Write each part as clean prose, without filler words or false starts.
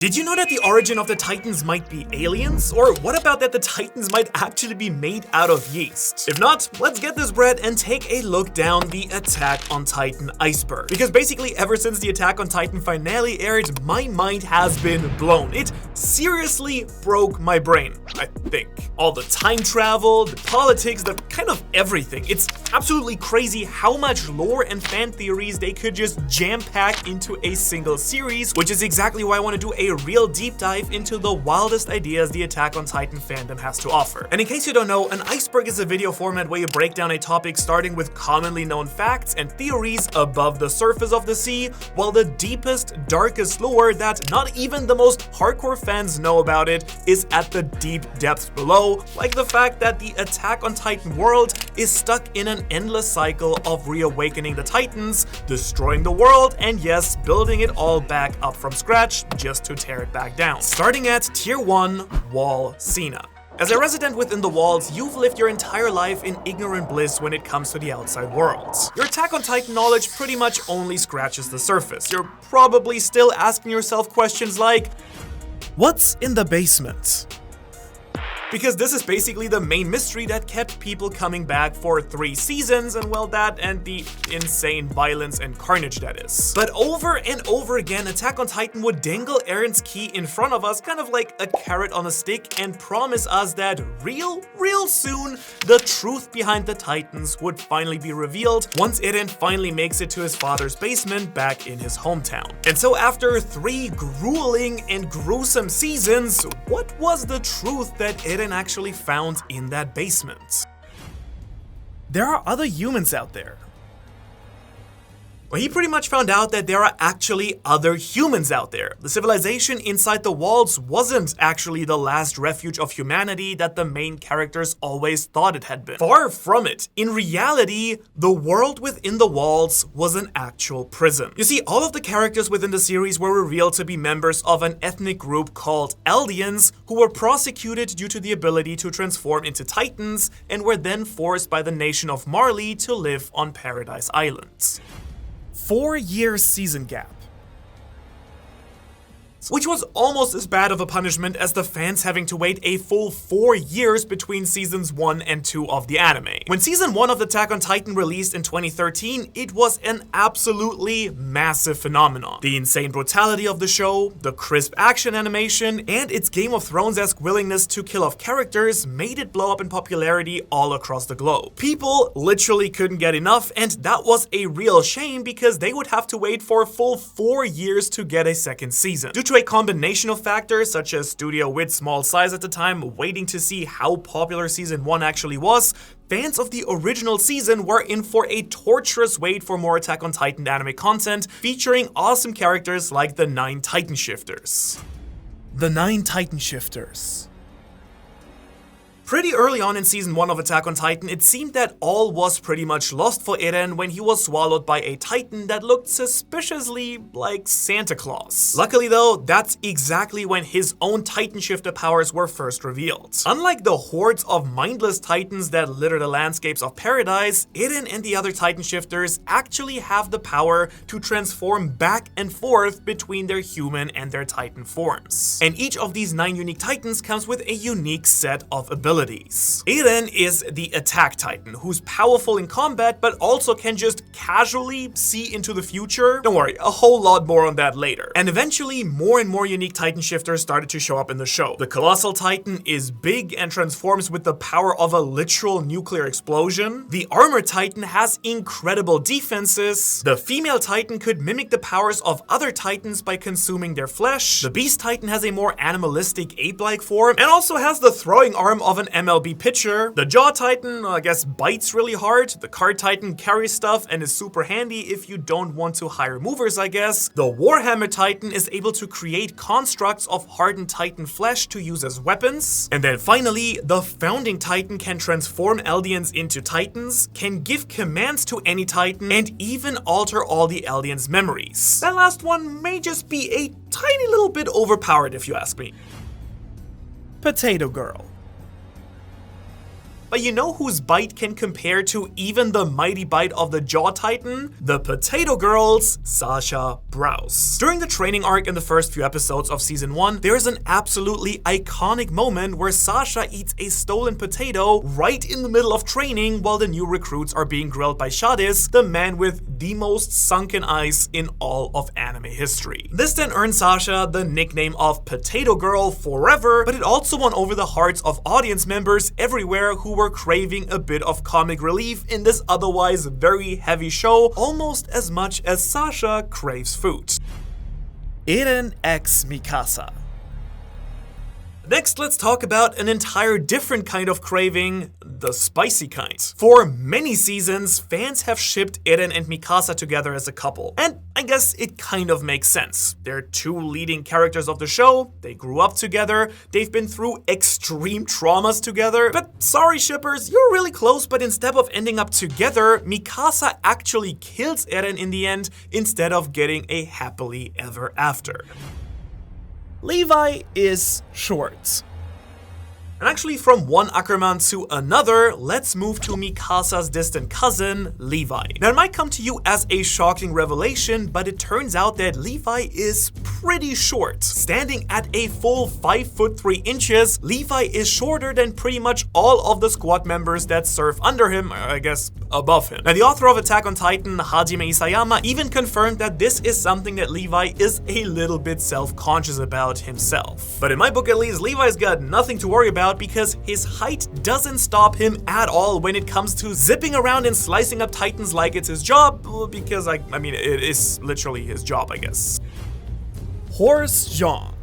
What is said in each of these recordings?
Did you know that the origin of the Titans might be aliens? Or what about that the Titans might actually be made out of yeast? If not, let's get this bread and take a look down the Attack on Titan iceberg. Because basically ever since the Attack on Titan finale aired, my mind has been blown. It seriously broke my brain, I think. All the time travel, the politics, the kind of everything. It's absolutely crazy how much lore and fan theories they could just jam-pack into a single series, which is exactly why I want to do a real deep dive into the wildest ideas the Attack on Titan fandom has to offer. And in case you don't know, an iceberg is a video format where you break down a topic starting with commonly known facts and theories above the surface of the sea, while the deepest, darkest lore that not even the most hardcore fans know about it is at the deep depths below, like the fact that the Attack on Titan world is stuck in an endless cycle of reawakening the Titans, destroying the world, and yes, building it all back up from scratch just to tear it back down. Starting at Tier 1, Wall Sina. As a resident within the walls, you've lived your entire life in ignorant bliss when it comes to the outside world. Your Attack on Titan knowledge pretty much only scratches the surface. You're probably still asking yourself questions like, what's in the basement? Because this is basically the main mystery that kept people coming back for 3 seasons, and well, that and the insane violence and carnage that is. But over and over again, Attack on Titan would dangle Eren's key in front of us, kind of like a carrot on a stick, and promise us that real soon, the truth behind the Titans would finally be revealed once Eren finally makes it to his father's basement back in his hometown. And so after 3 grueling and gruesome seasons, what was the truth that Eren actually found in that basement? There are other humans out there. Well, he pretty much found out that there are actually other humans out there. The civilization inside the walls wasn't actually the last refuge of humanity that the main characters always thought it had been. Far from it. In reality, the world within the walls was an actual prison. You see, all of the characters within the series were revealed to be members of an ethnic group called Eldians, who were prosecuted due to the ability to transform into Titans, and were then forced by the nation of Marley to live on Paradise Island. 4-year season gap. Which was almost as bad of a punishment as the fans having to wait a full 4 years between seasons 1 and 2 of the anime. When season 1 of Attack on Titan released in 2013, it was an absolutely massive phenomenon. The insane brutality of the show, the crisp action animation, and its Game of Thrones-esque willingness to kill off characters made it blow up in popularity all across the globe. People literally couldn't get enough, and that was a real shame because they would have to wait for a full 4 years to get a second season. Due to a combination of factors such as studio width, small size at the time, waiting to see how popular season 1 actually was, fans of the original season were in for a torturous wait for more Attack on Titan anime content featuring awesome characters like the 9 Titan Shifters. The 9 Titan Shifters. Pretty early on in season 1 of Attack on Titan, it seemed that all was pretty much lost for Eren when he was swallowed by a Titan that looked suspiciously like Santa Claus. Luckily though, that's exactly when his own Titan shifter powers were first revealed. Unlike the hordes of mindless Titans that litter the landscapes of Paradise, Eren and the other Titan shifters actually have the power to transform back and forth between their human and their Titan forms. And each of these 9 unique Titans comes with a unique set of abilities. Eren is the Attack Titan, who's powerful in combat but also can just casually see into the future. Don't worry, a whole lot more on that later. And eventually, more and more unique Titan shifters started to show up in the show. The Colossal Titan is big and transforms with the power of a literal nuclear explosion. The Armor Titan has incredible defenses. The Female Titan could mimic the powers of other Titans by consuming their flesh. The Beast Titan has a more animalistic ape-like form and also has the throwing arm of an MLB pitcher. The Jaw Titan, I guess, bites really hard. The Card Titan carries stuff and is super handy if you don't want to hire movers, I guess. The Warhammer Titan is able to create constructs of hardened Titan flesh to use as weapons. And then finally, the Founding Titan can transform Eldians into Titans, can give commands to any Titan, and even alter all the Eldians' memories. That last one may just be a tiny little bit overpowered if you ask me. Potato Girl. but you know whose bite can compare to even the mighty bite of the Jaw Titan? The Potato Girl's Sasha Browse. During the training arc in the first few episodes of season 1, there's an absolutely iconic moment where Sasha eats a stolen potato right in the middle of training while the new recruits are being grilled by Shadis, the man with the most sunken eyes in all of anime history. This then earned Sasha the nickname of Potato Girl forever, but it also won over the hearts of audience members everywhere who were craving a bit of comic relief in this otherwise very heavy show, almost as much as Sasha craves food. Eren x Mikasa. Next, let's talk about an entire different kind of craving, the spicy kind. For many seasons, fans have shipped Eren and Mikasa together as a couple, and I guess it kind of makes sense. They're two leading characters of the show, they grew up together, they've been through extreme traumas together, but sorry shippers, you're really close, but instead of ending up together, Mikasa actually kills Eren in the end, instead of getting a happily ever after. Levi is short. And actually, from one Ackerman to another, let's move to Mikasa's distant cousin, Levi. Now, it might come to you as a shocking revelation, but it turns out that Levi is pretty short. Standing at a full 5'3", Levi is shorter than pretty much all of the squad members that serve under him, or I guess above him. Now, the author of Attack on Titan, Hajime Isayama, even confirmed that this is something that Levi is a little bit self-conscious about himself. But in my book at least, Levi's got nothing to worry about because his height doesn't stop him at all when it comes to zipping around and slicing up titans like it's his job, because I mean, it is literally his job, I guess. Horse Jean.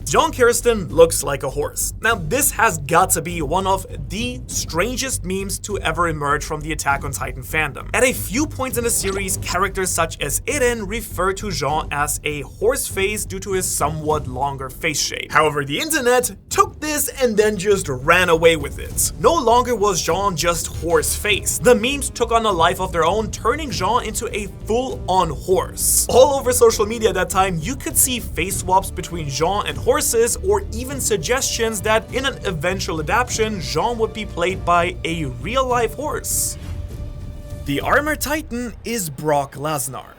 John Kirsten looks like a horse. Now, this has got to be one of the strangest memes to ever emerge from the Attack on Titan fandom. At a few points in the series, characters such as Eren refer to Jean as a horse face due to his somewhat longer face shape. However, the internet took this and then just ran away with it. No longer was Jean just horse face. The memes took on a life of their own, turning Jean into a full-on horse. All over social media at that time, you could see face swaps between Jean and horses, or even suggestions that in an eventual adaptation, Jean would be played by a real-life horse. The armor titan is Brock Lesnar.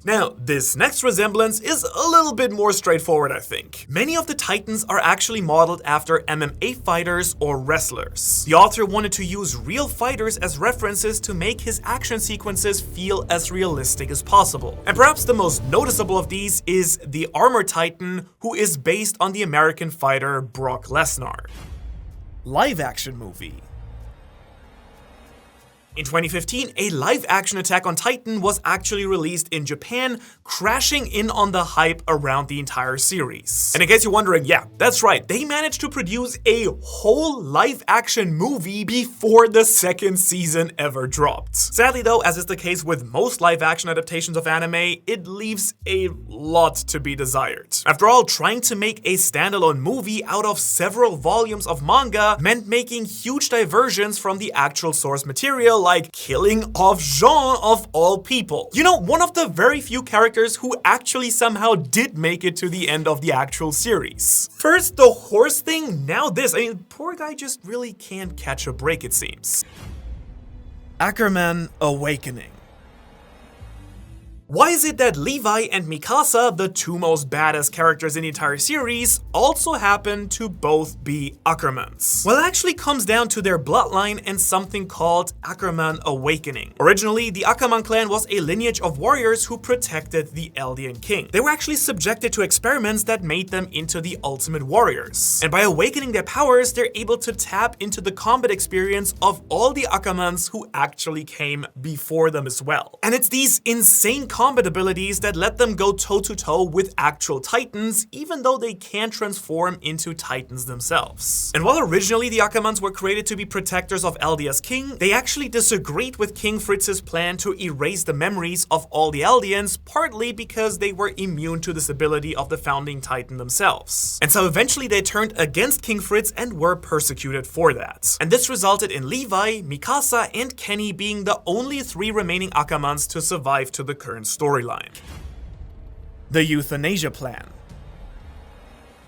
Now, this next resemblance is a little bit more straightforward, I think. Many of the Titans are actually modeled after MMA fighters or wrestlers. The author wanted to use real fighters as references to make his action sequences feel as realistic as possible. And perhaps the most noticeable of these is the Armor Titan, who is based on the American fighter Brock Lesnar. Live-action movie. In 2015, a live-action Attack on Titan was actually released in Japan, crashing in on the hype around the entire series. And in case you're wondering, yeah, that's right, they managed to produce a whole live-action movie before the second season ever dropped. Sadly though, as is the case with most live-action adaptations of anime, it leaves a lot to be desired. After all, trying to make a standalone movie out of several volumes of manga meant making huge diversions from the actual source material, like killing off Jean of all people. You know, one of the very few characters who actually somehow did make it to the end of the actual series. First the horse thing, now this. I mean, poor guy just really can't catch a break, it seems. Ackerman Awakening. Why is it that Levi and Mikasa, the two most badass characters in the entire series, also happen to both be Ackermans? Well, it actually comes down to their bloodline and something called Ackerman Awakening. Originally, the Ackerman clan was a lineage of warriors who protected the Eldian king. They were actually subjected to experiments that made them into the ultimate warriors. And by awakening their powers, they're able to tap into the combat experience of all the Ackermans who actually came before them as well. And it's these insane combat abilities that let them go toe-to-toe with actual titans, even though they can't transform into titans themselves. And while originally the Ackermans were created to be protectors of Eldia's king, they actually disagreed with King Fritz's plan to erase the memories of all the Eldians, partly because they were immune to this ability of the founding titan themselves. And so eventually they turned against King Fritz and were persecuted for that. And this resulted in Levi, Mikasa, and Kenny being the only three remaining Ackermans to survive to the current storyline. The Euthanasia Plan.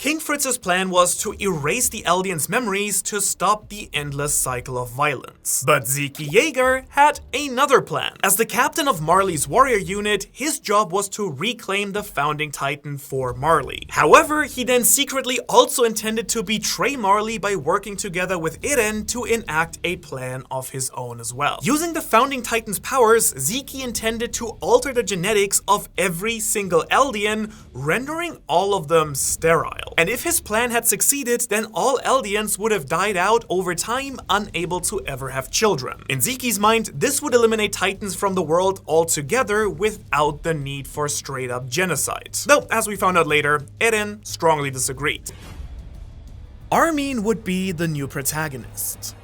King Fritz's plan was to erase the Eldians' memories to stop the endless cycle of violence. But Zeke Yeager had another plan. As the captain of Marley's warrior unit, his job was to reclaim the founding titan for Marley. However, he then secretly also intended to betray Marley by working together with Eren to enact a plan of his own as well. Using the founding titan's powers, Zeke intended to alter the genetics of every single Eldian, rendering all of them sterile. And if his plan had succeeded, then all Eldians would have died out over time, unable to ever have children. In Zeke's mind, this would eliminate titans from the world altogether without the need for straight up genocide. Though, as we found out later, Eren strongly disagreed. Armin would be the new protagonist.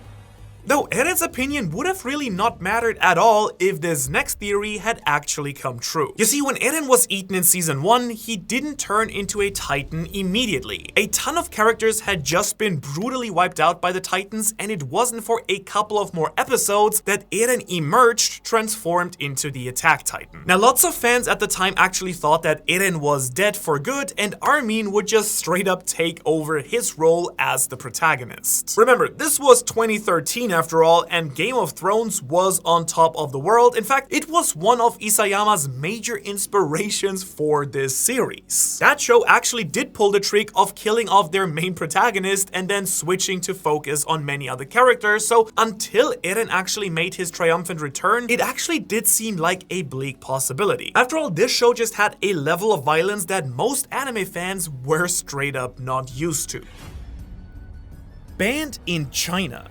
Though Eren's opinion would have really not mattered at all if this next theory had actually come true. You see, when Eren was eaten in season 1, he didn't turn into a titan immediately. A ton of characters had just been brutally wiped out by the titans, and it wasn't for a couple of more episodes that Eren emerged, transformed into the attack titan. Now, lots of fans at the time actually thought that Eren was dead for good and Armin would just straight up take over his role as the protagonist. Remember, this was 2013 after all, and Game of Thrones was on top of the world. In fact, it was one of Isayama's major inspirations for this series. That show actually did pull the trick of killing off their main protagonist and then switching to focus on many other characters, so until Eren actually made his triumphant return, it actually did seem like a bleak possibility. After all, this show just had a level of violence that most anime fans were straight up not used to. Banned in China.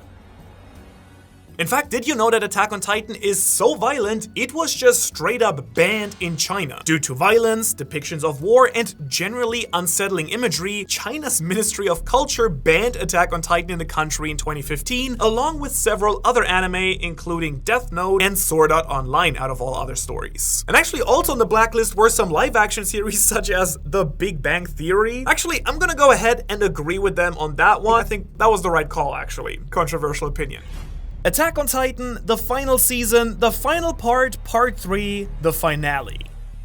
In fact, did you know that Attack on Titan is so violent, it was just straight up banned in China? Due to violence, depictions of war, and generally unsettling imagery, China's Ministry of Culture banned Attack on Titan in the country in 2015, along with several other anime, including Death Note and Sword Art Online, out of all other stories. And actually also on the blacklist were some live-action series such as The Big Bang Theory. Actually, I'm gonna go ahead and agree with them on that one. I think that was the right call, actually. Controversial opinion. Attack on Titan, the final season, the final part, part 3, the finale.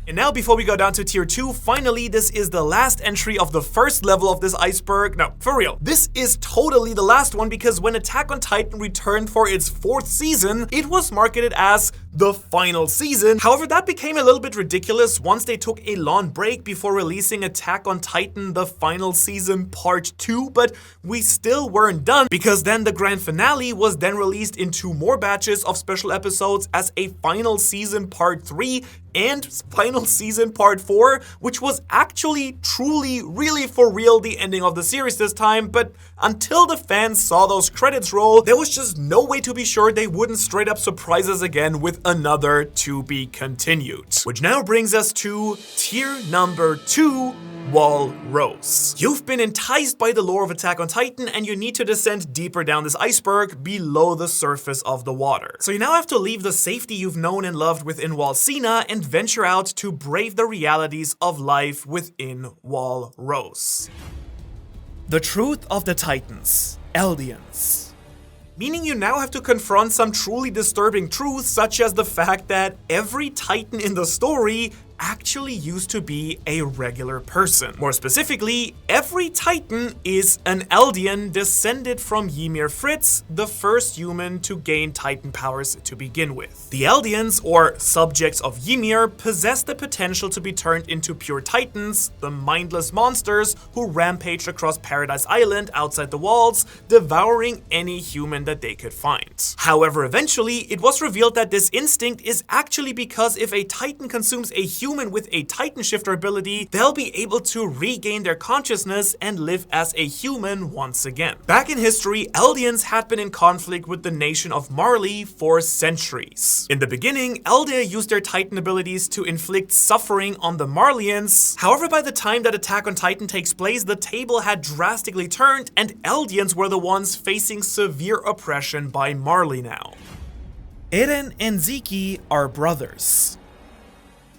And now, before we go down to tier 2, finally, this is the last entry of the first level of this iceberg. No, for real, this is totally the last one, because when Attack on Titan returned for its 4th season, it was marketed as the final season. However, that became a little bit ridiculous once they took a long break before releasing Attack on Titan, the final season part 2, but we still weren't done, because then the grand finale was then released in 2 more batches of special episodes as a final season part 3 and final season part 4, which was actually, truly, really for real the ending of the series this time, but until the fans saw those credits roll, there was just no way to be sure they wouldn't straight up surprise us again with another to be continued. Which now brings us to tier number 2, Walrose. You've been enticed by the lore of Attack on Titan, and you need to descend deeper down this iceberg below the surface of the water. So you now have to leave the safety you've known and loved within Wall Sina and venture out to brave the realities of life within Walrose. The truth of the Titans, Eldians. Meaning you now have to confront some truly disturbing truths, such as the fact that every Titan in the story actually used to be a regular person. More specifically, every Titan is an Eldian descended from Ymir Fritz, the first human to gain Titan powers to begin with. The Eldians, or subjects of Ymir, possess the potential to be turned into pure Titans, the mindless monsters who rampaged across Paradise Island outside the walls, devouring any human that they could find. However, eventually, it was revealed that this instinct is actually because if a Titan consumes a human with a Titan shifter ability, they'll be able to regain their consciousness and live as a human once again. Back in history, Eldians had been in conflict with the nation of Marley for centuries. In the beginning, Eldia used their Titan abilities to inflict suffering on the Marleyans. However, by the time that Attack on Titan takes place, the table had drastically turned, and Eldians were the ones facing severe oppression by Marley now. Eren and Zeke are brothers.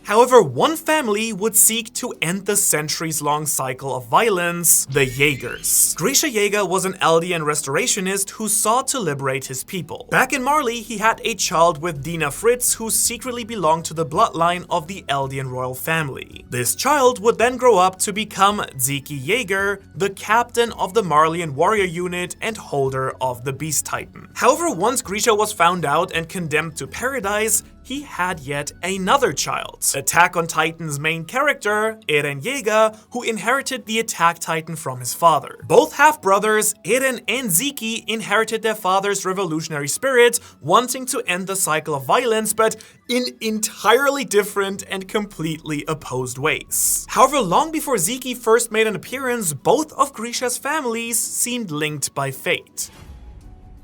However, one family would seek to end the centuries-long cycle of violence, the Jaegers. Grisha Jaeger was an Eldian restorationist who sought to liberate his people. Back in Marley, he had a child with Dina Fritz, who secretly belonged to the bloodline of the Eldian royal family. This child would then grow up to become Zeke Jaeger, the captain of the Marleyan warrior unit and holder of the Beast Titan. However, once Grisha was found out and condemned to paradise, he had yet another child, Attack on Titan's main character, Eren Jaeger, who inherited the Attack Titan from his father. Both half-brothers, Eren and Zeke, inherited their father's revolutionary spirit, wanting to end the cycle of violence, but in entirely different and completely opposed ways. However, long before Zeke first made an appearance, both of Grisha's families seemed linked by fate.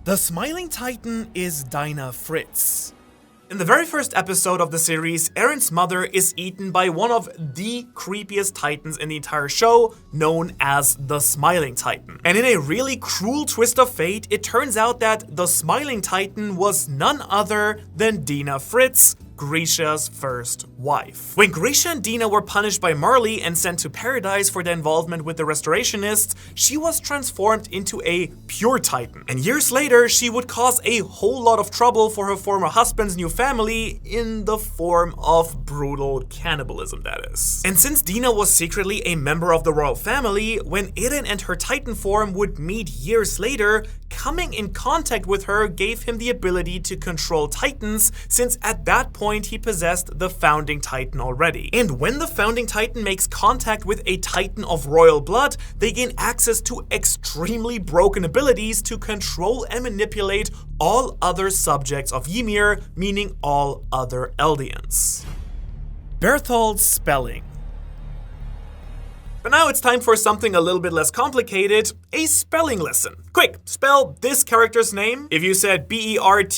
The Smiling Titan is Dina Fritz. In the very first episode of the series, Eren's mother is eaten by one of the creepiest titans in the entire show, known as the Smiling Titan. And in a really cruel twist of fate, it turns out that the Smiling Titan was none other than Dina Fritz, Grisha's first wife. When Grisha and Dina were punished by Marley and sent to paradise for their involvement with the restorationists, she was transformed into a pure Titan. And years later, she would cause a whole lot of trouble for her former husband's new family in the form of brutal cannibalism, that is. And since Dina was secretly a member of the royal family, when Eren and her Titan form would meet years later, coming in contact with her gave him the ability to control Titans, since at that point he possessed the Founding Titan already. And when the Founding Titan makes contact with a Titan of royal blood, they gain access to extremely broken abilities to control and manipulate all other subjects of Ymir, meaning all other Eldians. Bertholdt Spelling. But now it's time for something a little bit less complicated, a spelling lesson. Quick, spell this character's name. If you said Bertholdt,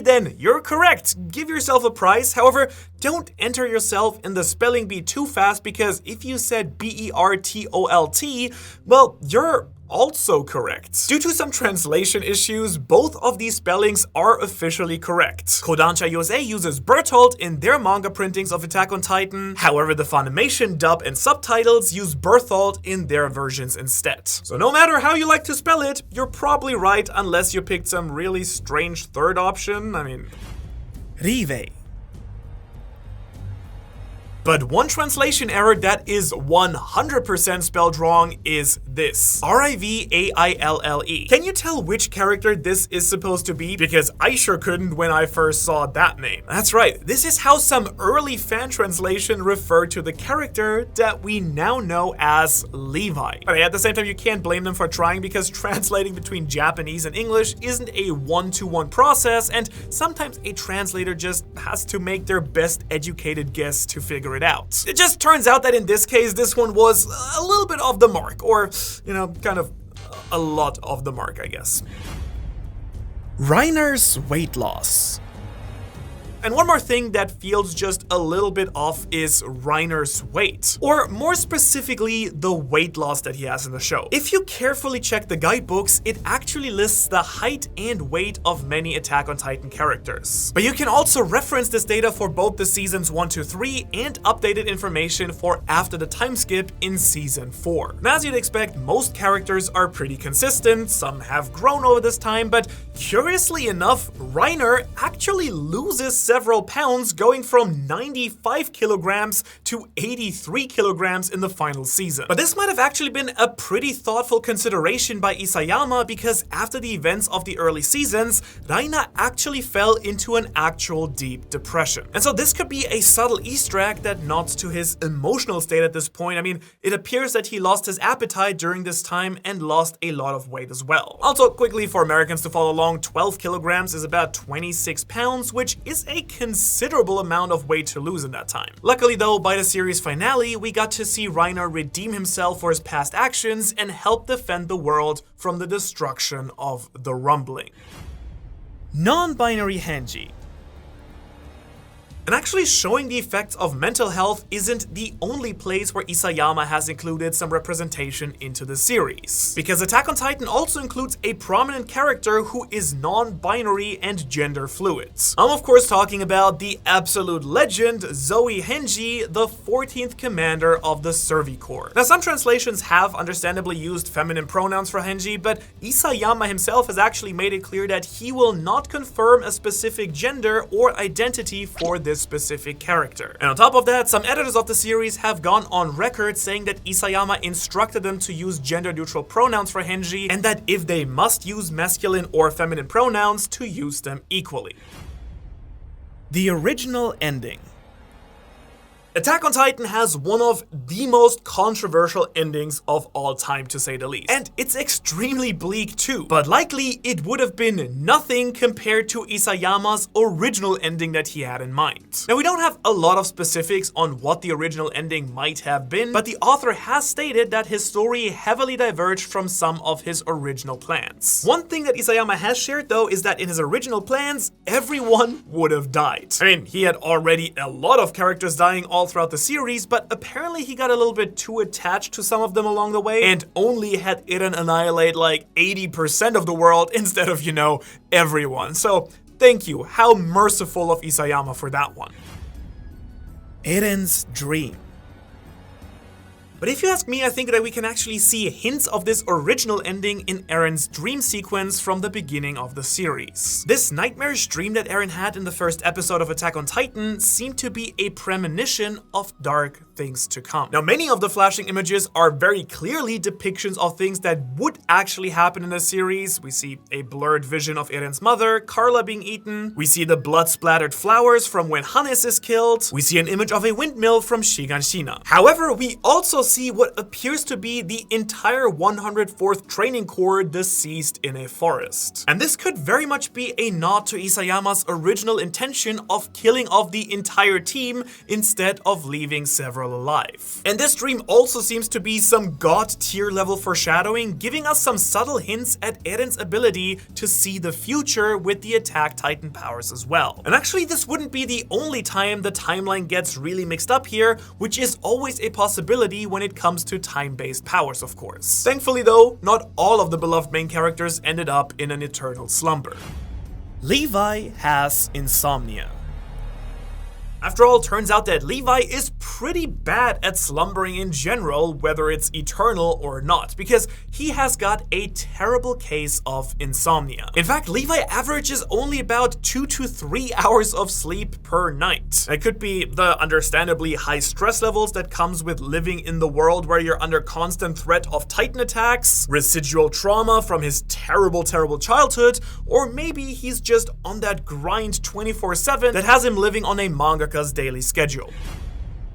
then you're correct. Give yourself a prize. However, don't enter yourself in the spelling bee too fast, because if you said Bertholdt, well, you're also correct. Due to some translation issues, both of these spellings are officially correct. Kodansha USA uses Bertholdt in their manga printings of Attack on Titan. However, the Funimation dub and subtitles use Bertholdt in their versions instead. So no matter how you like to spell it, you're probably right unless you picked some really strange third option. I mean, Rivaille. But one translation error that is 100% spelled wrong is this. Rivaille. Can you tell which character this is supposed to be? Because I sure couldn't when I first saw that name. That's right, this is how some early fan translation referred to the character that we now know as Levi. But at the same time, you can't blame them for trying, because translating between Japanese and English isn't a one-to-one process, and sometimes a translator just has to make their best educated guess to figure it out. It just turns out that in this case, this one was a little bit off the mark, or, you know, kind of a lot off the mark, I guess. Reiner's weight loss. And one more thing that feels just a little bit off is Reiner's weight, or more specifically, the weight loss that he has in the show. If you carefully check the guidebooks, it actually lists the height and weight of many Attack on Titan characters. But you can also reference this data for both the seasons 1 to 3 and updated information for after the time skip in season 4. And as you'd expect, most characters are pretty consistent, some have grown over this time, but curiously enough, Reiner actually loses several pounds, going from 95 kilograms to 83 kilograms in the final season. But this might have actually been a pretty thoughtful consideration by Isayama, because after the events of the early seasons, Reiner actually fell into an actual deep depression. And so this could be a subtle Easter egg that nods to his emotional state at this point. I mean, it appears that he lost his appetite during this time and lost a lot of weight as well. Also, quickly for Americans to follow along, 12 kilograms is about 26 pounds, which is a considerable amount of weight to lose in that time. Luckily though, by the series finale, we got to see Reiner redeem himself for his past actions and help defend the world from the destruction of the Rumbling. Nonbinary Hange. And actually showing the effects of mental health isn't the only place where Isayama has included some representation into the series. Because Attack on Titan also includes a prominent character who is non-binary and gender fluid. I'm of course talking about the absolute legend Zoe Henji, the 14th commander of the Survey Corps. Now some translations have understandably used feminine pronouns for Henji, but Isayama himself has actually made it clear that he will not confirm a specific gender or identity for this specific character. And on top of that, some editors of the series have gone on record saying that Isayama instructed them to use gender-neutral pronouns for Henji, and that if they must use masculine or feminine pronouns, to use them equally. The original ending. Attack on Titan has one of the most controversial endings of all time, to say the least. And it's extremely bleak too, but likely it would have been nothing compared to Isayama's original ending that he had in mind. Now we don't have a lot of specifics on what the original ending might have been, but the author has stated that his story heavily diverged from some of his original plans. One thing that Isayama has shared though is that in his original plans, everyone would have died. I mean, he had already a lot of characters dying all throughout the series, but apparently he got a little bit too attached to some of them along the way and only had Eren annihilate like 80% of the world instead of, you know, everyone. So thank you. How merciful of Isayama for that one. Eren's dream. But if you ask me, I think that we can actually see hints of this original ending in Eren's dream sequence from the beginning of the series. This nightmarish dream that Eren had in the first episode of Attack on Titan seemed to be a premonition of dark things to come. Now, many of the flashing images are very clearly depictions of things that would actually happen in the series. We see a blurred vision of Eren's mother, Carla, being eaten. We see the blood-splattered flowers from when Hannes is killed. We see an image of a windmill from Shigan Shina. However, we also see what appears to be the entire 104th Training Corps deceased in a forest. And this could very much be a nod to Isayama's original intention of killing off the entire team instead of leaving several alive. And this dream also seems to be some god tier level foreshadowing, giving us some subtle hints at Eren's ability to see the future with the Attack Titan powers as well. And actually this wouldn't be the only time the timeline gets really mixed up here, which is always a possibility when it comes to time-based powers, of course. Thankfully though, not all of the beloved main characters ended up in an eternal slumber. Levi has insomnia. After all, turns out that Levi is pretty bad at slumbering in general, whether it's eternal or not, because he has got a terrible case of insomnia. In fact, Levi averages only about 2 to 3 hours of sleep per night. It could be the understandably high stress levels that comes with living in the world where you're under constant threat of Titan attacks, residual trauma from his terrible childhood, or maybe he's just on that grind 24/7 that has him living on a mangaka's daily schedule.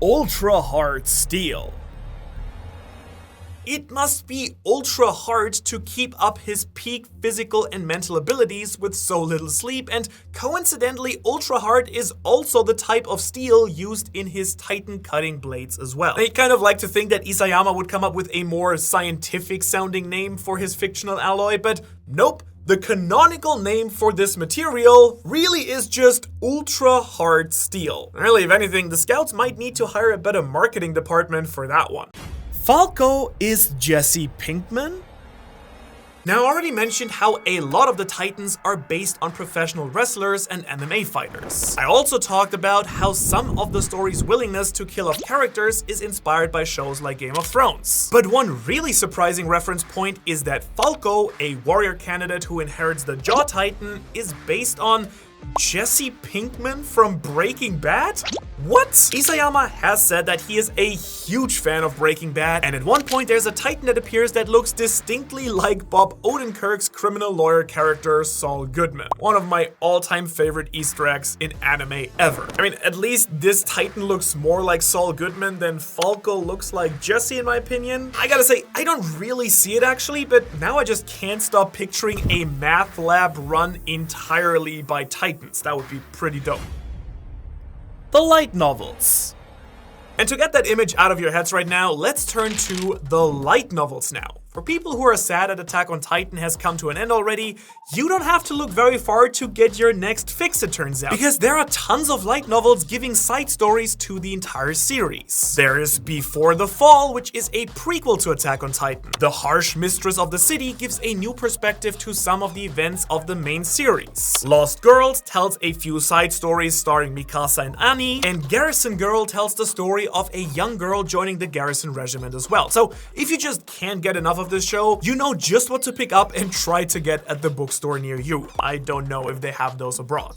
Ultrahard Steel. It must be ultra hard to keep up his peak physical and mental abilities with so little sleep, and coincidentally, Ultrahard is also the type of steel used in his Titan cutting blades as well. I kind of like to think that Isayama would come up with a more scientific sounding name for his fictional alloy, but nope. The canonical name for this material really is just Ultrahard Steel. Really, if anything, the Scouts might need to hire a better marketing department for that one. Falco is Jesse Pinkman? Now, I already mentioned how a lot of the Titans are based on professional wrestlers and MMA fighters. I also talked about how some of the story's willingness to kill off characters is inspired by shows like Game of Thrones. But one really surprising reference point is that Falco, a warrior candidate who inherits the Jaw Titan, is based on Jesse Pinkman from Breaking Bad? What? Isayama has said that he is a huge fan of Breaking Bad, and at one point there's a Titan that appears that looks distinctly like Bob Odenkirk's criminal lawyer character Saul Goodman. One of my all-time favorite Easter eggs in anime ever. I mean, at least this Titan looks more like Saul Goodman than Falco looks like Jesse, in my opinion. I gotta say, I don't really see it actually, but now I just can't stop picturing a math lab run entirely by Titans. That would be pretty dope. The light novels. And to get that image out of your heads right now, let's turn to the light novels now. For people who are sad that Attack on Titan has come to an end already, you don't have to look very far to get your next fix, it turns out. Because there are tons of light novels giving side stories to the entire series. There is Before the Fall, which is a prequel to Attack on Titan. The Harsh Mistress of the City gives a new perspective to some of the events of the main series. Lost Girls tells a few side stories starring Mikasa and Annie, and Garrison Girl tells the story of a young girl joining the Garrison Regiment as well. So if you just can't get enough of this show, you know just what to pick up and try to get at the bookstore near you. I don't know if they have those abroad.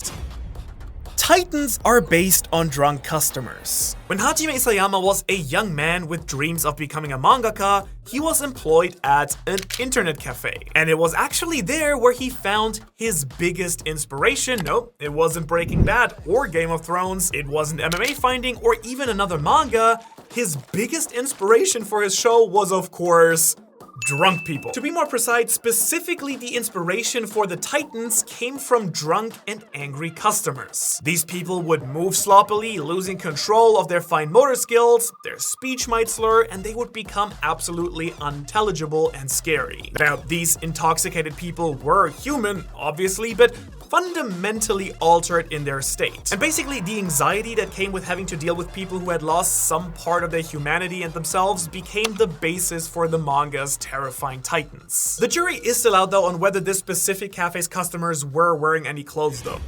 Titans are based on drunk customers. When Hajime Isayama was a young man with dreams of becoming a mangaka, he was employed at an internet cafe. And it was actually there where he found his biggest inspiration. Nope, it wasn't Breaking Bad or Game of Thrones, it wasn't MMA finding or even another manga. His biggest inspiration for his show was, of course, drunk people. To be more precise, specifically the inspiration for the Titans came from drunk and angry customers. These people would move sloppily, losing control of their fine motor skills, their speech might slur, and they would become absolutely unintelligible and scary. Now, these intoxicated people were human, obviously, but fundamentally altered in their state. And basically, the anxiety that came with having to deal with people who had lost some part of their humanity and themselves became the basis for the manga's terrifying Titans. The jury is still out though on whether this specific cafe's customers were wearing any clothes though.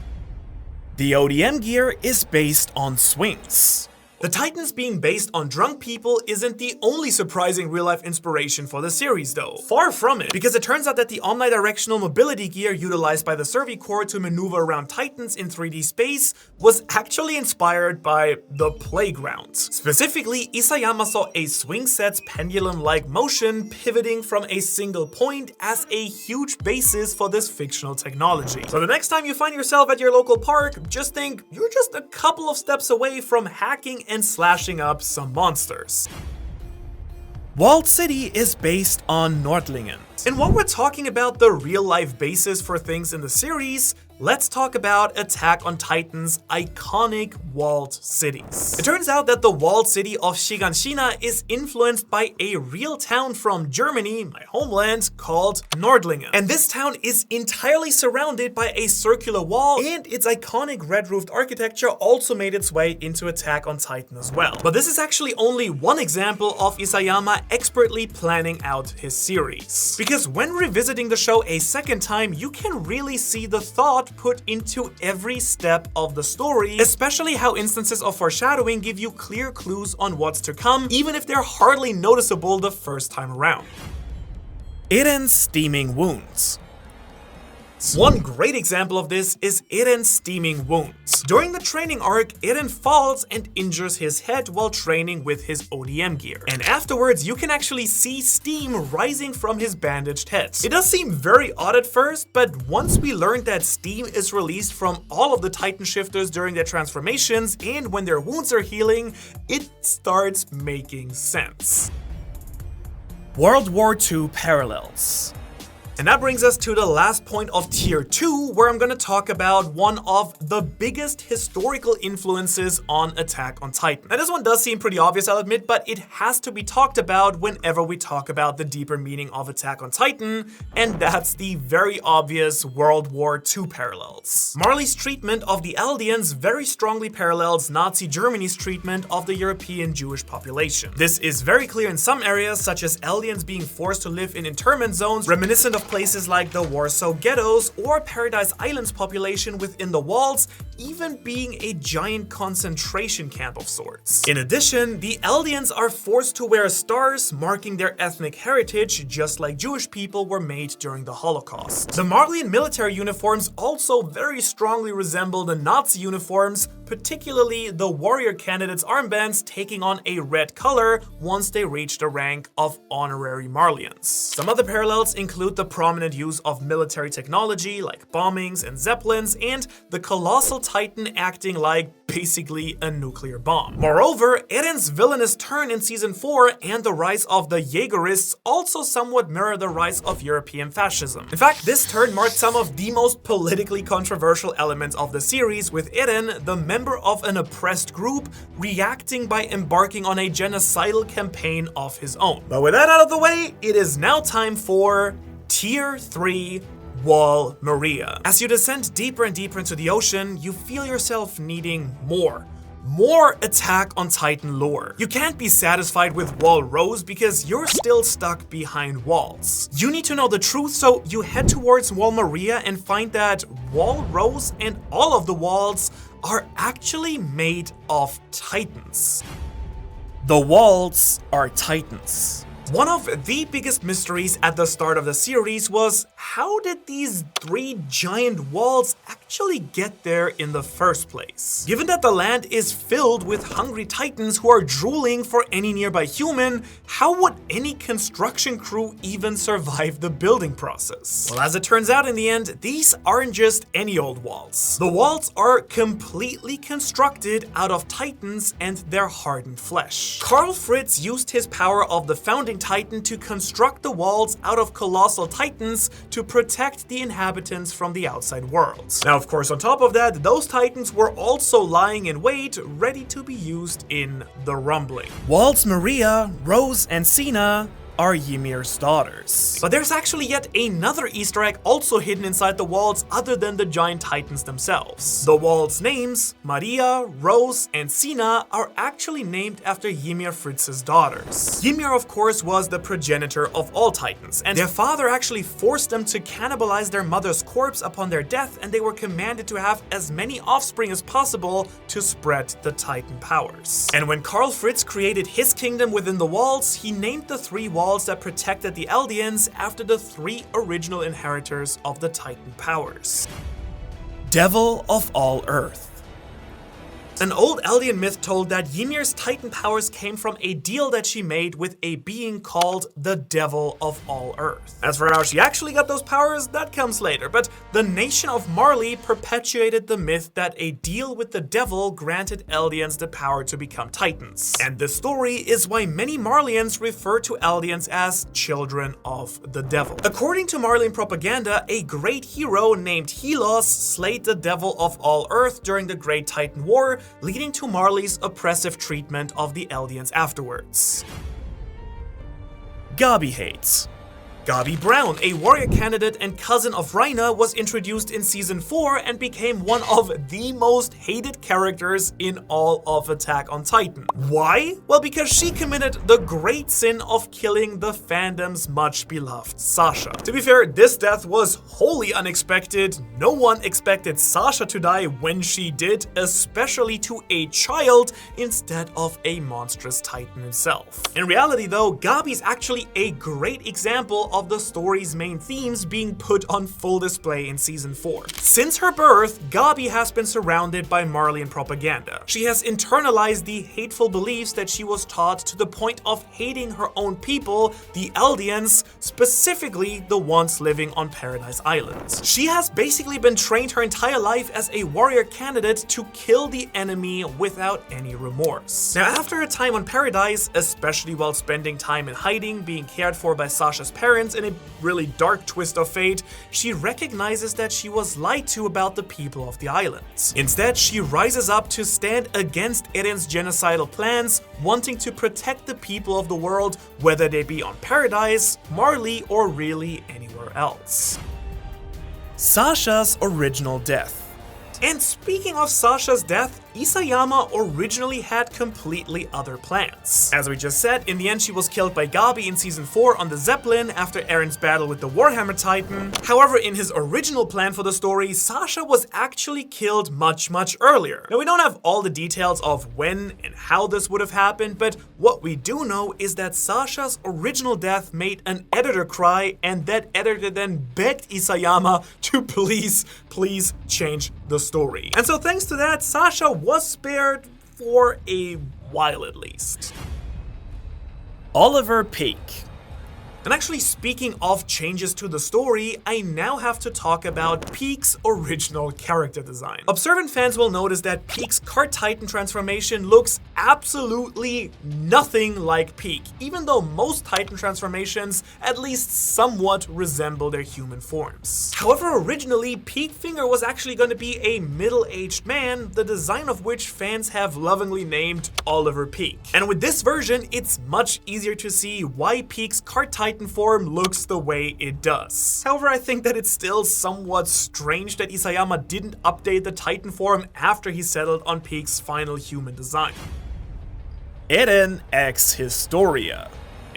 The ODM Gear is based on swings. The Titans being based on drunk people isn't the only surprising real-life inspiration for the series though. Far from it, because it turns out that the omnidirectional mobility gear utilized by the Servicorps to maneuver around Titans in 3D space was actually inspired by the playground. Specifically, Isayama saw a swing set's pendulum-like motion pivoting from a single point as a huge basis for this fictional technology. So the next time you find yourself at your local park, just think you're just a couple of steps away from hacking and slashing up some monsters. Walled City is based on Nordlingen. And while we're talking about the real-life basis for things in the series, let's talk about Attack on Titan's iconic walled cities. It turns out that the walled city of Shiganshina is influenced by a real town from Germany, my homeland, called Nordlingen. And this town is entirely surrounded by a circular wall, and its iconic red-roofed architecture also made its way into Attack on Titan as well. But this is actually only one example of Isayama expertly planning out his series. Because when revisiting the show a second time, you can really see the thought put into every step of the story, especially how instances of foreshadowing give you clear clues on what's to come, even if they're hardly noticeable the first time around. Eren's steaming wounds. One great example of this is Eren's steaming wounds. During the training arc, Eren falls and injures his head while training with his ODM gear. And afterwards, you can actually see steam rising from his bandaged head. It does seem very odd at first, but once we learned that steam is released from all of the Titan shifters during their transformations and when their wounds are healing, it starts making sense. World War II parallels. And that brings us to the last point of Tier 2, where I'm gonna talk about one of the biggest historical influences on Attack on Titan. Now this one does seem pretty obvious, I'll admit, but it has to be talked about whenever we talk about the deeper meaning of Attack on Titan, and that's the very obvious World War II parallels. Marley's treatment of the Eldians very strongly parallels Nazi Germany's treatment of the European Jewish population. This is very clear in some areas, such as Eldians being forced to live in internment zones reminiscent of places like the Warsaw ghettos or Paradise Island's population within the walls even being a giant concentration camp of sorts. In addition, the Eldians are forced to wear stars marking their ethnic heritage, just like Jewish people were made during the Holocaust. The Marleyan military uniforms also very strongly resemble the Nazi uniforms, particularly the warrior candidates' armbands taking on a red color once they reach the rank of honorary Marleyans. Some other parallels include the prominent use of military technology like bombings and zeppelins, and the colossal Titan acting like basically a nuclear bomb. Moreover, Eren's villainous turn in Season 4 and the rise of the Jaegerists also somewhat mirror the rise of European fascism. In fact, this turn marked some of the most politically controversial elements of the series, with Eren, the member member of an oppressed group reacting by embarking on a genocidal campaign of his own. But with that out of the way, it is now time for Tier 3 Wall Maria. As you descend deeper and deeper into the ocean, you feel yourself needing more Attack on Titan lore. You can't be satisfied with Wall Rose because you're still stuck behind walls. You need to know the truth, so you head towards Wall Maria and find that Wall Rose and all of the walls are actually made of Titans. The walls are Titans. One of the biggest mysteries at the start of the series was, how did these 3 giant walls actually get there in the first place? Given that the land is filled with hungry titans who are drooling for any nearby human, how would any construction crew even survive the building process? Well, as it turns out in the end, these aren't just any old walls. The walls are completely constructed out of titans and their hardened flesh. Karl Fritz used his power of the founding Titan to construct the walls out of colossal titans to protect the inhabitants from the outside world. Now, of course, on top of that, those titans were also lying in wait, ready to be used in the rumbling. Walls Maria, Rose, and Sina are Ymir's daughters. But there's actually yet another Easter egg also hidden inside the walls other than the giant titans themselves. The walls' names, Maria, Rose, and Sina, are actually named after Ymir Fritz's daughters. Ymir, of course, was the progenitor of all titans, and their father actually forced them to cannibalize their mother's corpse upon their death, and they were commanded to have as many offspring as possible to spread the titan powers. And when Karl Fritz created his kingdom within the walls, he named the 3 walls that protected the Eldians after the 3 original inheritors of the Titan powers. Devil of all Earth. An old Eldian myth told that Ymir's Titan powers came from a deal that she made with a being called the Devil of all Earth. As for how she actually got those powers, that comes later, but the nation of Marley perpetuated the myth that a deal with the devil granted Eldians the power to become Titans. And this story is why many Marleyans refer to Eldians as children of the devil. According to Marleyan propaganda, a great hero named Helos slayed the Devil of all Earth during the Great Titan War, leading to Marley's oppressive treatment of the Eldians afterwards. Gabi Hate. Gabi Brown, a warrior candidate and cousin of Reiner, was introduced in Season 4 and became one of the most hated characters in all of Attack on Titan. Why? Well, because she committed the great sin of killing the fandom's much beloved Sasha. To be fair, this death was wholly unexpected. No one expected Sasha to die when she did, especially to a child instead of a monstrous Titan himself. In reality though, Gabi's actually a great example of the story's main themes being put on full display in Season 4. Since her birth, Gabi has been surrounded by Marleyan propaganda. She has internalized the hateful beliefs that she was taught to the point of hating her own people, the Eldians, specifically the ones living on Paradise Island. She has basically been trained her entire life as a warrior candidate to kill the enemy without any remorse. Now, after her time on Paradise, especially while spending time in hiding, being cared for by Sasha's parents in a really dark twist of fate, she recognizes that she was lied to about the people of the island. Instead, she rises up to stand against Eren's genocidal plans, wanting to protect the people of the world, whether they be on Paradise, Marley, or really anywhere else. Sasha's original death. And speaking of Sasha's death, Isayama originally had completely other plans. As we just said, in the end she was killed by Gabi in Season 4 on the Zeppelin after Eren's battle with the Warhammer Titan. However, in his original plan for the story, Sasha was actually killed much earlier. Now, we don't have all the details of when and how this would have happened, but what we do know is that Sasha's original death made an editor cry, and that editor then begged Isayama to please change the story. And so thanks to that, Sasha was spared for a while at least. Oliver Peak. And actually, speaking of changes to the story, I now have to talk about Peak's original character design. Observant fans will notice that Peak's Cart Titan transformation looks absolutely nothing like Peak, even though most Titan transformations at least somewhat resemble their human forms. However, originally, Peak Finger was actually going to be a middle-aged man, the design of which fans have lovingly named Oliver Peak. And with this version, it's much easier to see why Peak's Cart Titan form looks the way it does. However, I think that it's still somewhat strange that Isayama didn't update the Titan form after he settled on Peak's final human design. Eren x Historia.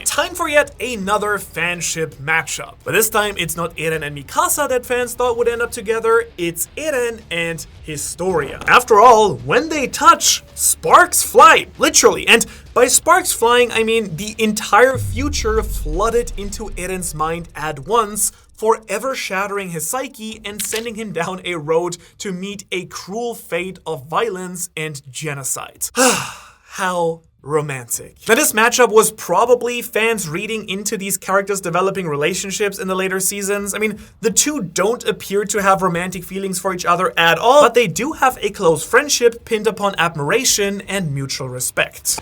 Time for yet another fanship matchup. But this time, it's not Eren and Mikasa that fans thought would end up together, it's Eren and Historia. After all, when they touch, sparks fly, literally. And by sparks flying, I mean the entire future flooded into Eren's mind at once, forever shattering his psyche and sending him down a road to meet a cruel fate of violence and genocide. How romantic. Now, this matchup was probably fans reading into these characters developing relationships in the later seasons. I mean, the two don't appear to have romantic feelings for each other at all, but they do have a close friendship pinned upon admiration and mutual respect.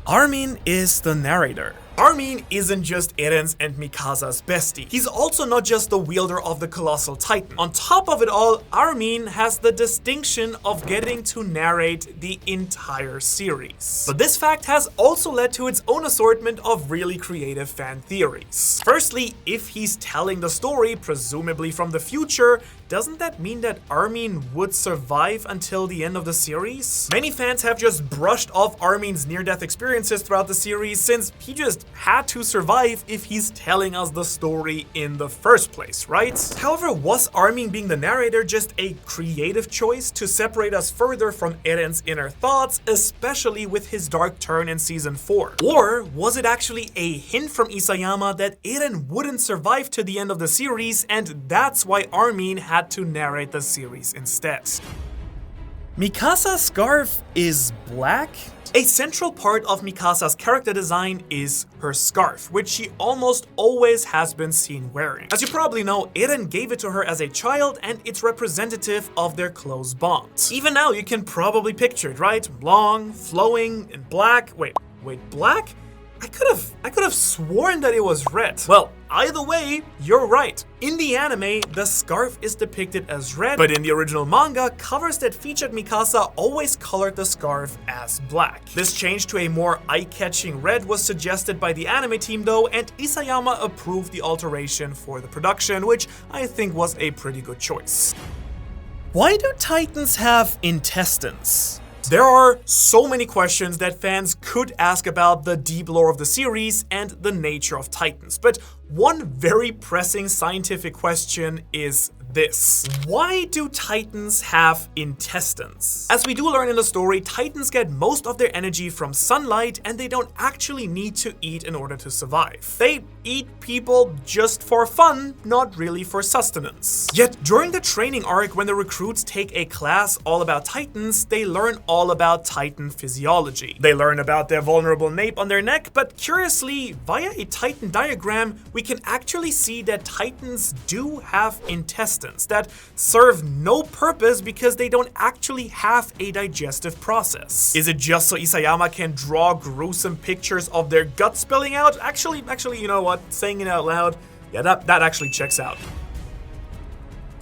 Armin is the narrator. Armin isn't just Eren's and Mikasa's bestie. He's also not just the wielder of the Colossal Titan. On top of it all, Armin has the distinction of getting to narrate the entire series. But this fact has also led to its own assortment of really creative fan theories. Firstly, if he's telling the story, presumably from the future, doesn't that mean that Armin would survive until the end of the series? Many fans have just brushed off Armin's near-death experiences throughout the series since he just had to survive if he's telling us the story in the first place, right? However, was Armin being the narrator just a creative choice to separate us further from Eren's inner thoughts, especially with his dark turn in season 4? Or was it actually a hint from Isayama that Eren wouldn't survive to the end of the series, and that's why Armin had to narrate the series instead? Mikasa's scarf is black? A central part of Mikasa's character design is her scarf, which she almost always has been seen wearing. As you probably know, Eren gave it to her as a child, and it's representative of their close bond. Even now, you can probably picture it, right? Long, flowing, and black. Wait, black? I could have sworn that it was red. Well, either way, you're right. In the anime, the scarf is depicted as red, but in the original manga, covers that featured Mikasa always colored the scarf as black. This change to a more eye-catching red was suggested by the anime team though, and Isayama approved the alteration for the production, which I think was a pretty good choice. Why do Titans have intestines? There are so many questions that fans could ask about the deep lore of the series and the nature of Titans, but one very pressing scientific question is this: why do Titans have intestines? As we do learn in the story, Titans get most of their energy from sunlight, and they don't actually need to eat in order to survive. They eat people just for fun, not really for sustenance. Yet during the training arc, when the recruits take a class all about Titans, they learn all about Titan physiology. They learn about their vulnerable nape on their neck, but curiously, via a Titan diagram, we can actually see that Titans do have intestines that serve no purpose because they don't actually have a digestive process. Is it just so Isayama can draw gruesome pictures of their gut spilling out? Actually, you know what? Saying it out loud, yeah, that actually checks out.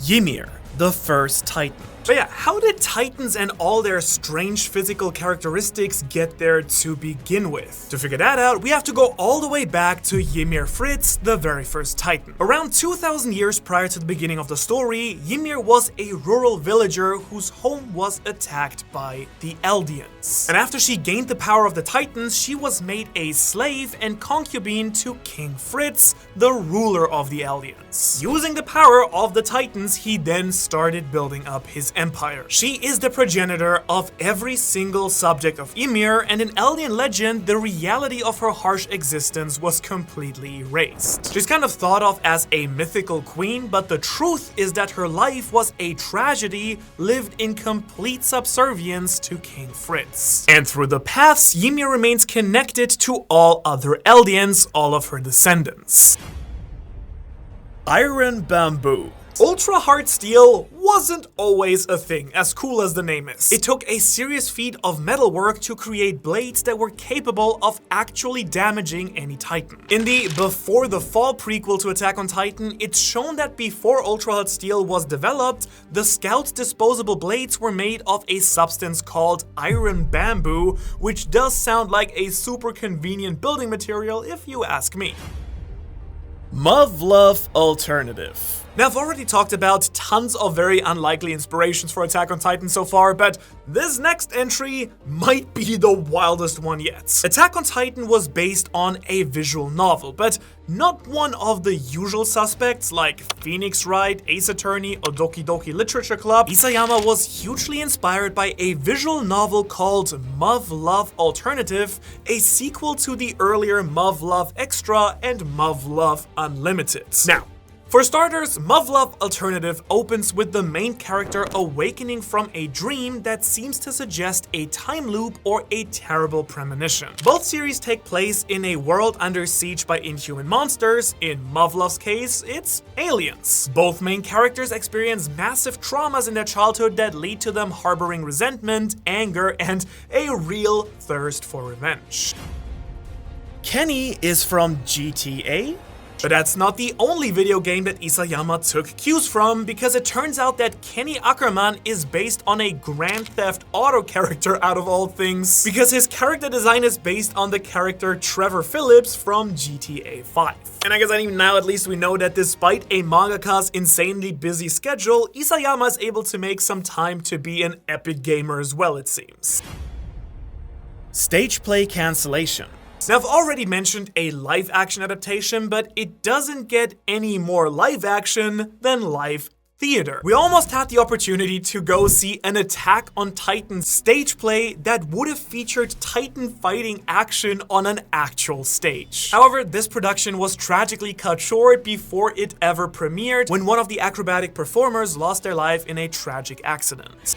Ymir, the first Titan. But yeah, how did Titans and all their strange physical characteristics get there to begin with? To figure that out, we have to go all the way back to Ymir Fritz, the very first Titan. Around 2,000 years prior to the beginning of the story, Ymir was a rural villager whose home was attacked by the Eldians. And after she gained the power of the Titans, she was made a slave and concubine to King Fritz, the ruler of the Eldians. Using the power of the Titans, he then started building up his empire. She is the progenitor of every single subject of Ymir, and in Eldian legend, the reality of her harsh existence was completely erased. She's kind of thought of as a mythical queen, but the truth is that her life was a tragedy lived in complete subservience to King Fritz. And through the paths, Ymir remains connected to all other Eldians, all of her descendants. Iron Bamboo. Ultrahard Steel wasn't always a thing, as cool as the name is. It took a serious feat of metalwork to create blades that were capable of actually damaging any Titan. In the Before the Fall prequel to Attack on Titan, it's shown that before Ultrahard Steel was developed, the Scouts' disposable blades were made of a substance called iron bamboo, which does sound like a super convenient building material if you ask me. Muv-Luv Alternative. Now, I've already talked about tons of very unlikely inspirations for Attack on Titan so far, but this next entry might be the wildest one yet. Attack on Titan was based on a visual novel, but not one of the usual suspects like Phoenix Wright, Ace Attorney, or Doki Doki Literature Club. Isayama was hugely inspired by a visual novel called Muv-Luv Alternative, a sequel to the earlier Muv-Luv Extra and Muv-Luv Unlimited. Now, for starters, Muv-Luv Alternative opens with the main character awakening from a dream that seems to suggest a time loop or a terrible premonition. Both series take place in a world under siege by inhuman monsters. In Muv-Luv's case, it's aliens. Both main characters experience massive traumas in their childhood that lead to them harboring resentment, anger, and a real thirst for revenge. Kenny is from GTA? But that's not the only video game that Isayama took cues from, because it turns out that Kenny Ackerman is based on a Grand Theft Auto character out of all things, because his character design is based on the character Trevor Phillips from GTA 5. And I guess even now at least we know that despite a mangaka's insanely busy schedule, Isayama is able to make some time to be an epic gamer as well, it seems. Stage play cancellation. Now, I've already mentioned a live-action adaptation, but it doesn't get any more live-action than live theater. We almost had the opportunity to go see an Attack on Titan stage play that would have featured Titan fighting action on an actual stage. However, this production was tragically cut short before it ever premiered, when one of the acrobatic performers lost their life in a tragic accident.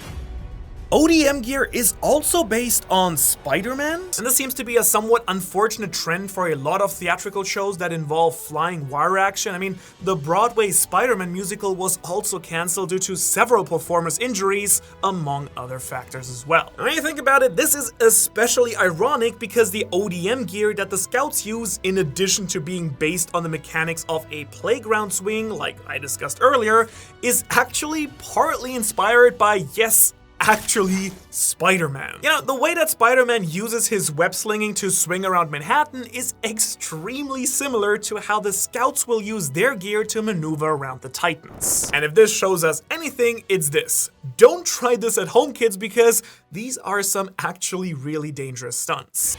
ODM Gear is also based on Spider-Man, and this seems to be a somewhat unfortunate trend for a lot of theatrical shows that involve flying wire action. I mean, the Broadway Spider-Man musical was also cancelled due to several performers' injuries, among other factors as well. And when you think about it, this is especially ironic because the ODM gear that the Scouts use, in addition to being based on the mechanics of a playground swing, like I discussed earlier, is actually partly inspired by, yes, actually Spider-Man. You know, the way that Spider-Man uses his web slinging to swing around Manhattan is extremely similar to how the Scouts will use their gear to maneuver around the Titans. And if this shows us anything, it's this. Don't try this at home, kids, because these are some actually really dangerous stunts.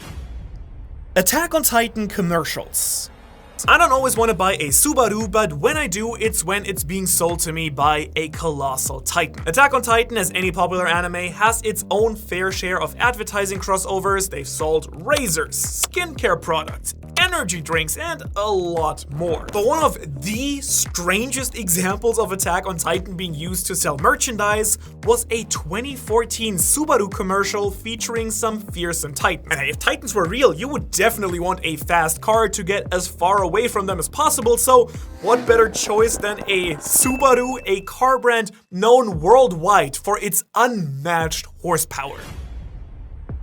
Attack on Titan commercials. I don't always want to buy a Subaru, but when I do, it's when it's being sold to me by a colossal titan. Attack on Titan, as any popular anime, has its own fair share of advertising crossovers. They've sold razors, skincare products, energy drinks, and a lot more. But one of the strangest examples of Attack on Titan being used to sell merchandise was a 2014 Subaru commercial featuring some fearsome titans. And hey, if titans were real, you would definitely want a fast car to get as far away from them as possible, so what better choice than a Subaru, a car brand known worldwide for its unmatched horsepower.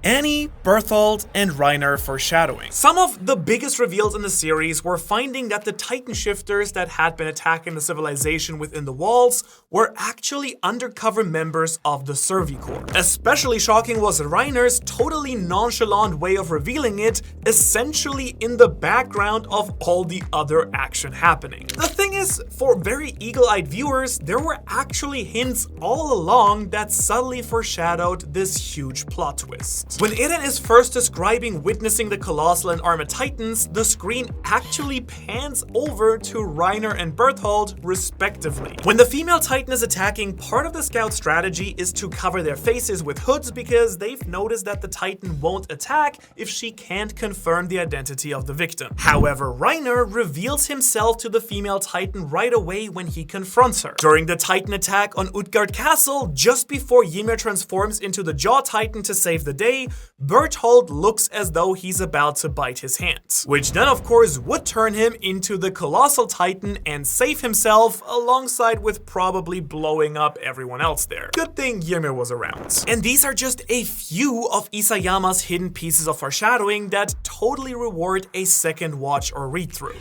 Annie, Bertholdt, and Reiner foreshadowing. Some of the biggest reveals in the series were finding that the Titan shifters that had been attacking the civilization within the walls were actually undercover members of the Survey Corps. Especially shocking was Reiner's totally nonchalant way of revealing it, essentially in the background of all the other action happening. The thing is, for very eagle-eyed viewers, there were actually hints all along that subtly foreshadowed this huge plot twist. When Eren is first describing witnessing the colossal and armored titans, the screen actually pans over to Reiner and Bertholdt, respectively. When the female titan is attacking, part of the scout strategy is to cover their faces with hoods because they've noticed that the titan won't attack if she can't confirm the identity of the victim. However, Reiner reveals himself to the female titan right away when he confronts her. During the titan attack on Utgard Castle, just before Ymir transforms into the Jaw Titan to save the day, Bertholdt looks as though he's about to bite his hand, which then of course would turn him into the Colossal Titan and save himself, alongside with probably blowing up everyone else there. Good thing Ymir was around. And these are just a few of Isayama's hidden pieces of foreshadowing that totally reward a second watch or read-through.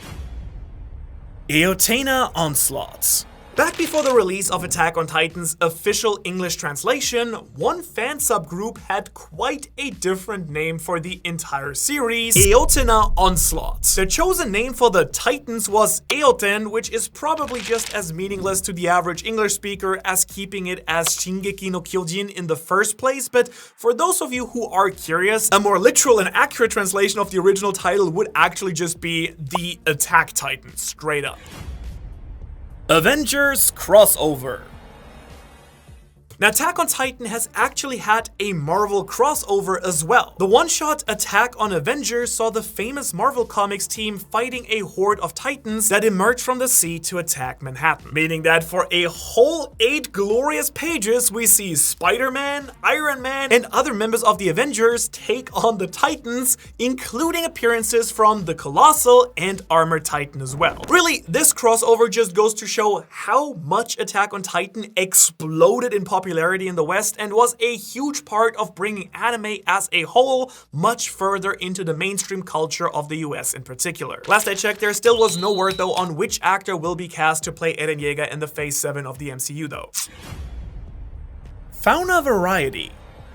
Eotena Onslaught. Back before the release of Attack on Titan's official English translation, one fan subgroup had quite a different name for the entire series: Eotena Onslaught. Their chosen name for the Titans was Eoten, which is probably just as meaningless to the average English speaker as keeping it as Shingeki no Kyojin in the first place, but for those of you who are curious, a more literal and accurate translation of the original title would actually just be the Attack Titan, straight up. Avengers Crossover. Now, Attack on Titan has actually had a Marvel crossover as well. The one-shot Attack on Avengers saw the famous Marvel Comics team fighting a horde of titans that emerged from the sea to attack Manhattan. Meaning that for a whole 8 glorious pages, we see Spider-Man, Iron Man, and other members of the Avengers take on the Titans, including appearances from the Colossal and Armored Titan as well. Really, this crossover just goes to show how much Attack on Titan exploded in popularity in the West and was a huge part of bringing anime as a whole much further into the mainstream culture of the US in particular. Last I checked, there still was no word though on which actor will be cast to play Eren Yeager in the Phase 7 of the MCU though. Fauna Variety.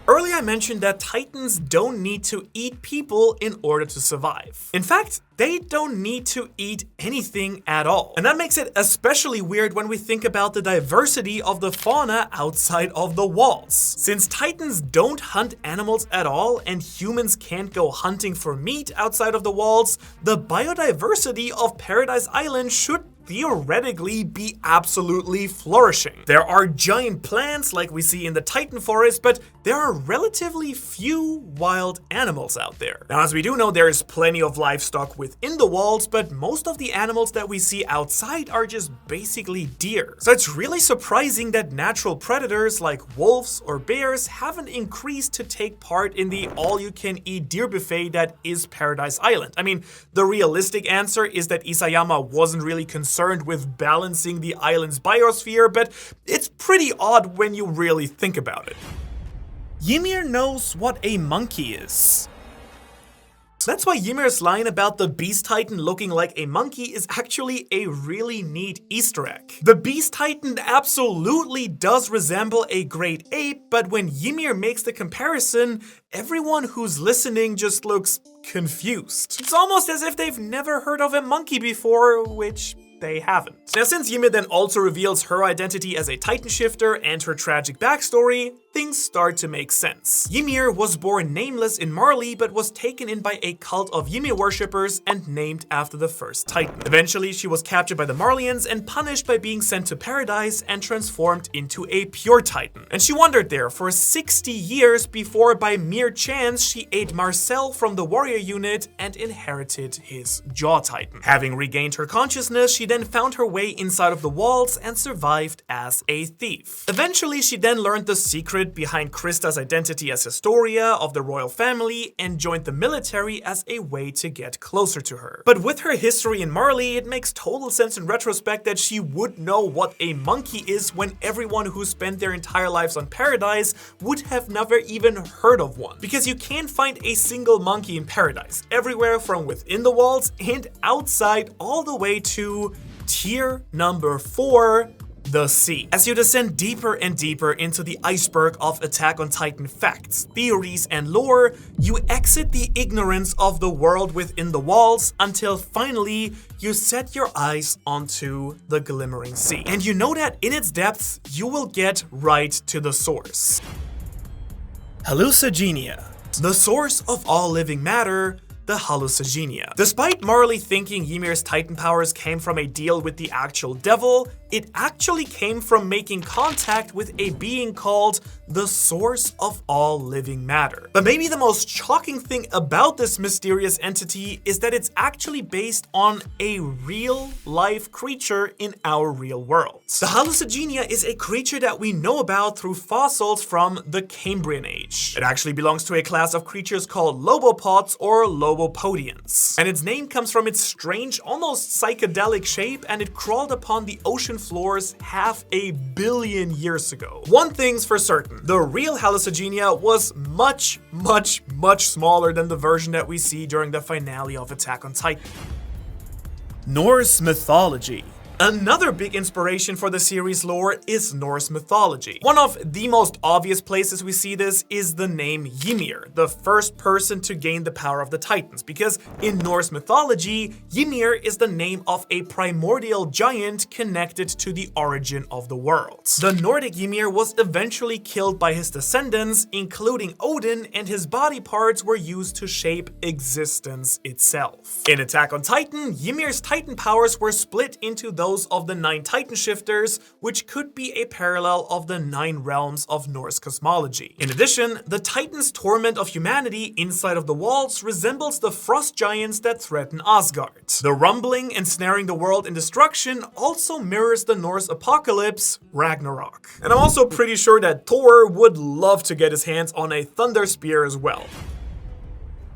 Earlier I mentioned that Titans don't need to eat people in order to survive. In fact, they don't need to eat anything at all. And that makes it especially weird when we think about the diversity of the fauna outside of the walls. Since Titans don't hunt animals at all and humans can't go hunting for meat outside of the walls, the biodiversity of Paradise Island should theoretically be absolutely flourishing. There are giant plants like we see in the Titan forest, but there are relatively few wild animals out there. Now, as we do know, there is plenty of livestock within the walls, but most of the animals that we see outside are just basically deer. So it's really surprising that natural predators like wolves or bears haven't increased to take part in the all-you-can-eat deer buffet that is Paradise Island. I mean, the realistic answer is that Isayama wasn't really concerned with balancing the island's biosphere, but it's pretty odd when you really think about it. Ymir knows what a monkey is. That's why Ymir's line about the Beast Titan looking like a monkey is actually a really neat Easter egg. The Beast Titan absolutely does resemble a great ape, but when Ymir makes the comparison, everyone who's listening just looks confused. It's almost as if they've never heard of a monkey before, which they haven't. Now, since Ymir then also reveals her identity as a Titan shifter and her tragic backstory, things start to make sense. Ymir was born nameless in Marley, but was taken in by a cult of Ymir worshippers and named after the first Titan. Eventually, she was captured by the Marleyans and punished by being sent to Paradise and transformed into a pure Titan. And she wandered there for 60 years before, by mere chance, she ate Marcel from the warrior unit and inherited his Jaw Titan. Having regained her consciousness, she then found her way inside of the walls and survived as a thief. Eventually, she then learned the secret behind Krista's identity as Historia of the royal family and joined the military as a way to get closer to her. But with her history in Marley, it makes total sense in retrospect that she would know what a monkey is when everyone who spent their entire lives on Paradise would have never even heard of one. Because you can't find a single monkey in Paradise, everywhere from within the walls and outside all the way to tier number 4, the sea. As you descend deeper and deeper into the iceberg of Attack on Titan facts, theories, and lore, you exit the ignorance of the world within the walls until finally you set your eyes onto the glimmering sea. And you know that in its depths, you will get right to the source. Hallucigenia. The source of all living matter, the hallucigenia. Despite Marley thinking Ymir's Titan powers came from a deal with the actual devil, it actually came from making contact with a being called the source of all living matter. But maybe the most shocking thing about this mysterious entity is that it's actually based on a real-life creature in our real world. The hallucigenia is a creature that we know about through fossils from the Cambrian Age. It actually belongs to a class of creatures called lobopods or lobopodians. And its name comes from its strange, almost psychedelic shape, and it crawled upon the ocean floors 500 million years ago. One thing's for certain, the real hallucigenia was much smaller than the version that we see during the finale of Attack on Titan. Norse mythology. Another big inspiration for the series lore is Norse mythology. One of the most obvious places we see this is the name Ymir, the first person to gain the power of the Titans, because in Norse mythology, Ymir is the name of a primordial giant connected to the origin of the world. The Nordic Ymir was eventually killed by his descendants, including Odin, and his body parts were used to shape existence itself. In Attack on Titan, Ymir's Titan powers were split into those of the 9 Titan shifters, which could be a parallel of the 9 realms of Norse cosmology. In addition, the Titans' torment of humanity inside of the walls resembles the frost giants that threaten Asgard. The rumbling ensnaring the world in destruction also mirrors the Norse apocalypse, Ragnarok. And I'm also pretty sure that Thor would love to get his hands on a thunder spear as well.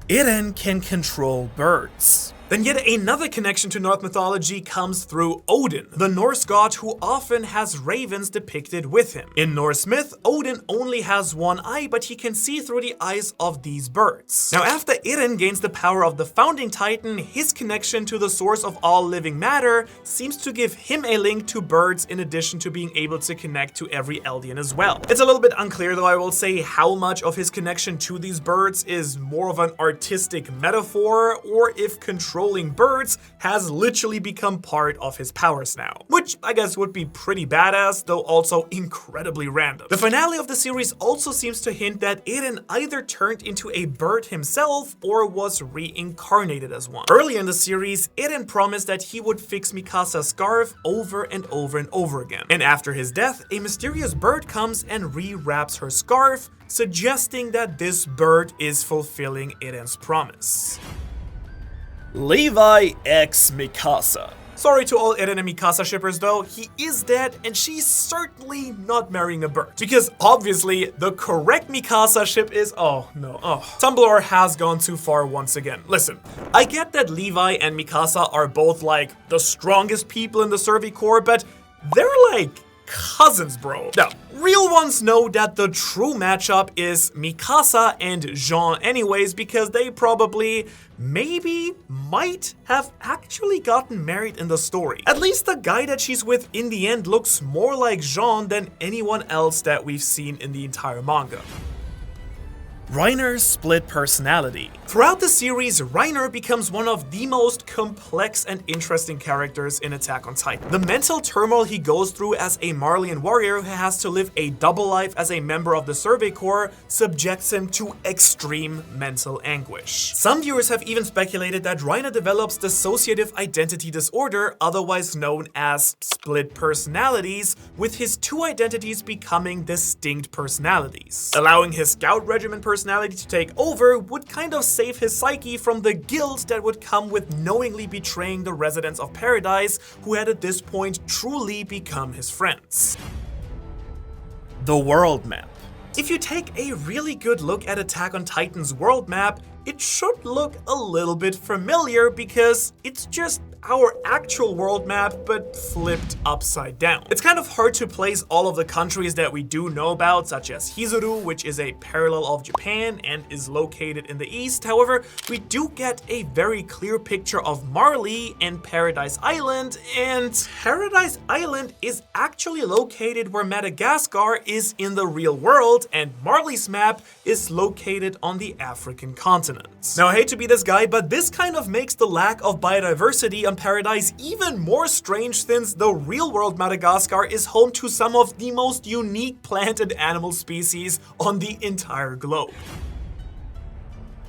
Eren can control birds. Then yet another connection to Norse mythology comes through Odin, the Norse god who often has ravens depicted with him. In Norse myth, Odin only has one eye, but he can see through the eyes of these birds. Now, after Eren gains the power of the founding Titan, his connection to the source of all living matter seems to give him a link to birds in addition to being able to connect to every Eldian as well. It's a little bit unclear though, I will say, how much of his connection to these birds is more of an artistic metaphor or if controlling birds has literally become part of his powers now. Which I guess would be pretty badass, though also incredibly random. The finale of the series also seems to hint that Eren either turned into a bird himself or was reincarnated as one. Early in the series, Eren promised that he would fix Mikasa's scarf over and over and over again. And after his death, a mysterious bird comes and rewraps her scarf, suggesting that this bird is fulfilling Eren's promise. Levi x Mikasa. Sorry to all Eren and Mikasa shippers though, he is dead and she's certainly not marrying a bird. Because obviously the correct Mikasa ship is, Tumblr has gone too far once again. Listen, I get that Levi and Mikasa are both like the strongest people in the Survey Corps, but they're like cousins, bro. Now, real ones know that the true matchup is Mikasa and Jean anyways, because they probably, might have actually gotten married in the story. At least the guy that she's with in the end looks more like Jean than anyone else that we've seen in the entire manga. Reiner's split personality. Throughout the series, Reiner becomes one of the most complex and interesting characters in Attack on Titan. The mental turmoil he goes through as a Marleyan warrior who has to live a double life as a member of the Survey Corps subjects him to extreme mental anguish. Some viewers have even speculated that Reiner develops dissociative identity disorder, otherwise known as split personalities, with his 2 identities becoming distinct personalities. Allowing his scout regiment personality to take over would kind of save his psyche from the guilt that would come with knowingly betraying the residents of Paradise, who had at this point truly become his friends. The world map. If you take a really good look at Attack on Titan's world map, it should look a little bit familiar because it's just our actual world map, but flipped upside down. It's kind of hard to place all of the countries that we do know about, such as Hizuru, which is a parallel of Japan and is located in the east. However, we do get a very clear picture of Marley and Paradise Island, and Paradise Island is actually located where Madagascar is in the real world, and Marley's map is located on the African continent. Now, I hate to be this guy, but this kind of makes the lack of biodiversity on Paradise even more strange, since the real world Madagascar is home to some of the most unique plant and animal species on the entire globe.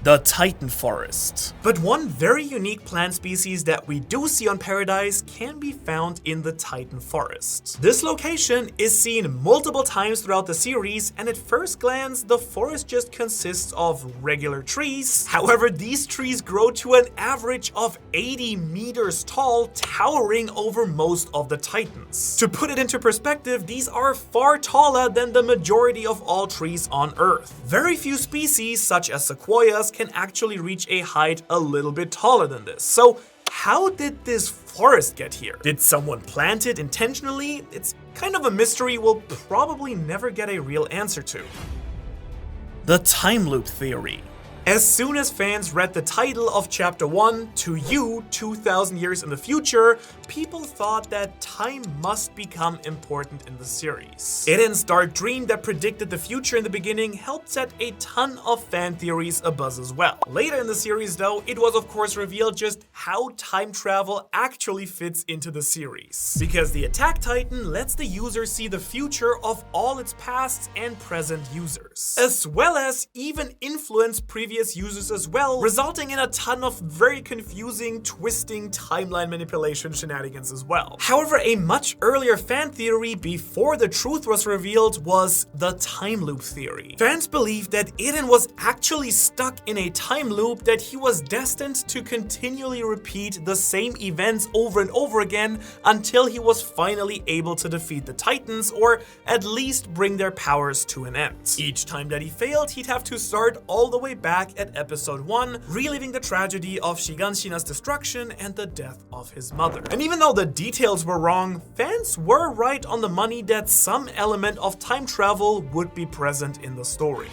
the Titan Forest. But one very unique plant species that we do see on Paradise can be found in the Titan Forest. This location is seen multiple times throughout the series, and at first glance, the forest just consists of regular trees. However, these trees grow to an average of 80 meters tall, towering over most of the Titans. To put it into perspective, these are far taller than the majority of all trees on Earth. Very few species, such as sequoias, can actually reach a height a little bit taller than this. So how did this forest get here? Did someone plant it intentionally? It's kind of a mystery we'll probably never get a real answer to. The Timeloop Theory. As soon as fans read the title of Chapter 1, To You, 2,000 Years in the Future, people thought that time must become important in the series. Eren's dark dream that predicted the future in the beginning helped set a ton of fan theories abuzz as well. Later in the series though, it was of course revealed just how time travel actually fits into the series. Because the Attack Titan lets the user see the future of all its past and present users, as well as even influence previous users as well, resulting in a ton of very confusing, twisting timeline manipulation shenanigans as well. However, a much earlier fan theory before the truth was revealed was the time loop theory. Fans believed that Eren was actually stuck in a time loop, that he was destined to continually repeat the same events over and over again until he was finally able to defeat the Titans, or at least bring their powers to an end. Each time that he failed, he'd have to start all the way back at episode 1, reliving the tragedy of Shiganshina's destruction and the death of his mother. And even though the details were wrong, fans were right on the money that some element of time travel would be present in the story.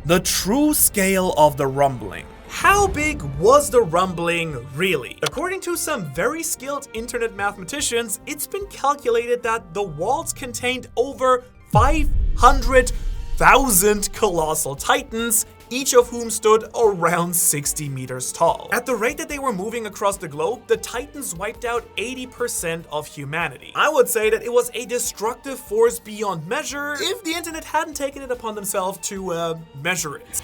The true scale of the rumbling. How big was the rumbling really? According to some very skilled internet mathematicians, it's been calculated that the walls contained over 500,000 colossal titans, each of whom stood around 60 meters tall. At the rate that they were moving across the globe, the Titans wiped out 80% of humanity. I would say that it was a destructive force beyond measure if the internet hadn't taken it upon themselves to measure it.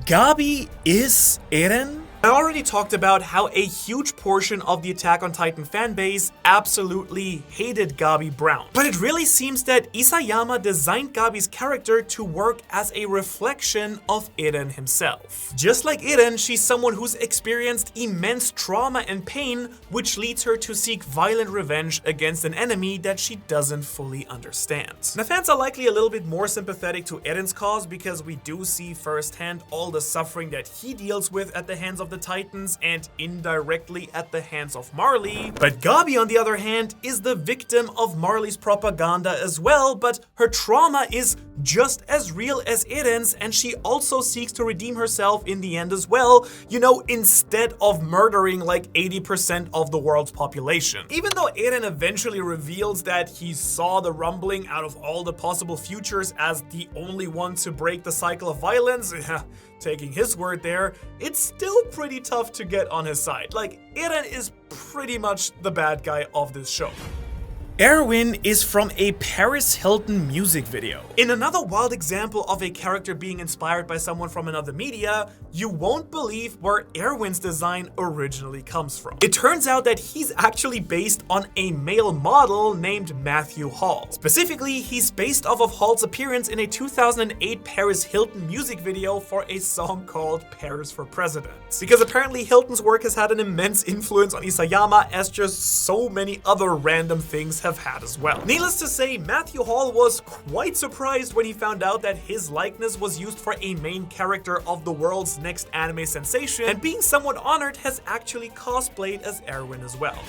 Gabi is Eren? I already talked about how a huge portion of the Attack on Titan fanbase absolutely hated Gabi Brown. But it really seems that Isayama designed Gabi's character to work as a reflection of Eren himself. Just like Eren, she's someone who's experienced immense trauma and pain, which leads her to seek violent revenge against an enemy that she doesn't fully understand. Now, fans are likely a little bit more sympathetic to Eren's cause because we do see firsthand all the suffering that he deals with at the hands of the Titans and indirectly at the hands of Marley. But Gabi, on the other hand, is the victim of Marley's propaganda as well, but her trauma is just as real as Eren's, and she also seeks to redeem herself in the end as well, you know, instead of murdering like 80% of the world's population. Even though Eren eventually reveals that he saw the rumbling out of all the possible futures as the only one to break the cycle of violence, taking his word there, it's still pretty tough to get on his side. Like, Eren is pretty much the bad guy of this show. Erwin is from a Paris Hilton music video. In another wild example of a character being inspired by someone from another media, you won't believe where Erwin's design originally comes from. It turns out that he's actually based on a male model named Matthew Hall. Specifically, he's based off of Hall's appearance in a 2008 Paris Hilton music video for a song called Paris for President. Because apparently Hilton's work has had an immense influence on Isayama, as just so many other random things have had as well. Needless to say, Matthew Hall was quite surprised when he found out that his likeness was used for a main character of the world's next anime sensation, and being somewhat honored, has actually cosplayed as Erwin as well.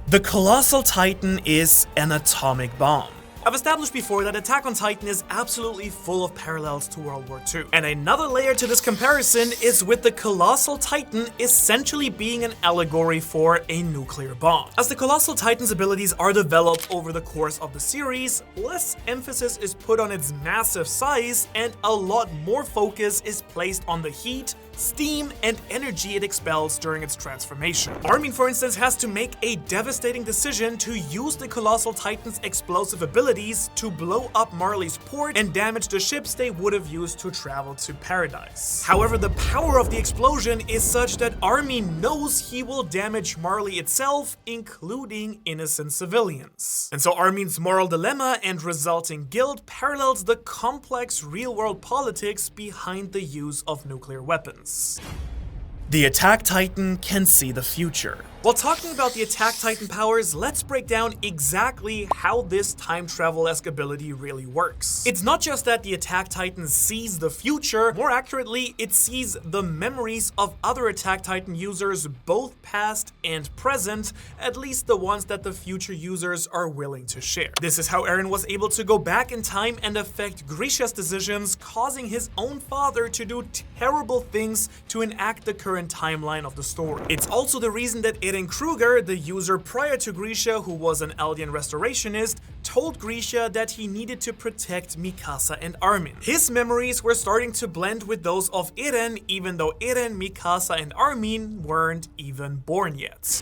The Colossal Titan is an atomic bomb. I've established before that Attack on Titan is absolutely full of parallels to World War II. And another layer to this comparison is with the Colossal Titan essentially being an allegory for a nuclear bomb. As the Colossal Titan's abilities are developed over the course of the series, less emphasis is put on its massive size and a lot more focus is placed on the heat, steam, and energy it expels during its transformation. Armin, for instance, has to make a devastating decision to use the Colossal Titan's explosive abilities to blow up Marley's port and damage the ships they would have used to travel to Paradise. However, the power of the explosion is such that Armin knows he will damage Marley itself, including innocent civilians. And so Armin's moral dilemma and resulting guilt parallels the complex real-world politics behind the use of nuclear weapons. The Attack Titan can see the future. While talking about the Attack Titan powers, let's break down exactly how this time travel-esque ability really works. It's not just that the Attack Titan sees the future, more accurately, it sees the memories of other Attack Titan users, both past and present, at least the ones that the future users are willing to share. This is how Eren was able to go back in time and affect Grisha's decisions, causing his own father to do terrible things to enact the current timeline of the story. It's also the reason that Eren Kruger, the user prior to Grisha who was an Eldian restorationist, told Grisha that he needed to protect Mikasa and Armin. His memories were starting to blend with those of Eren, even though Eren, Mikasa, and Armin weren't even born yet.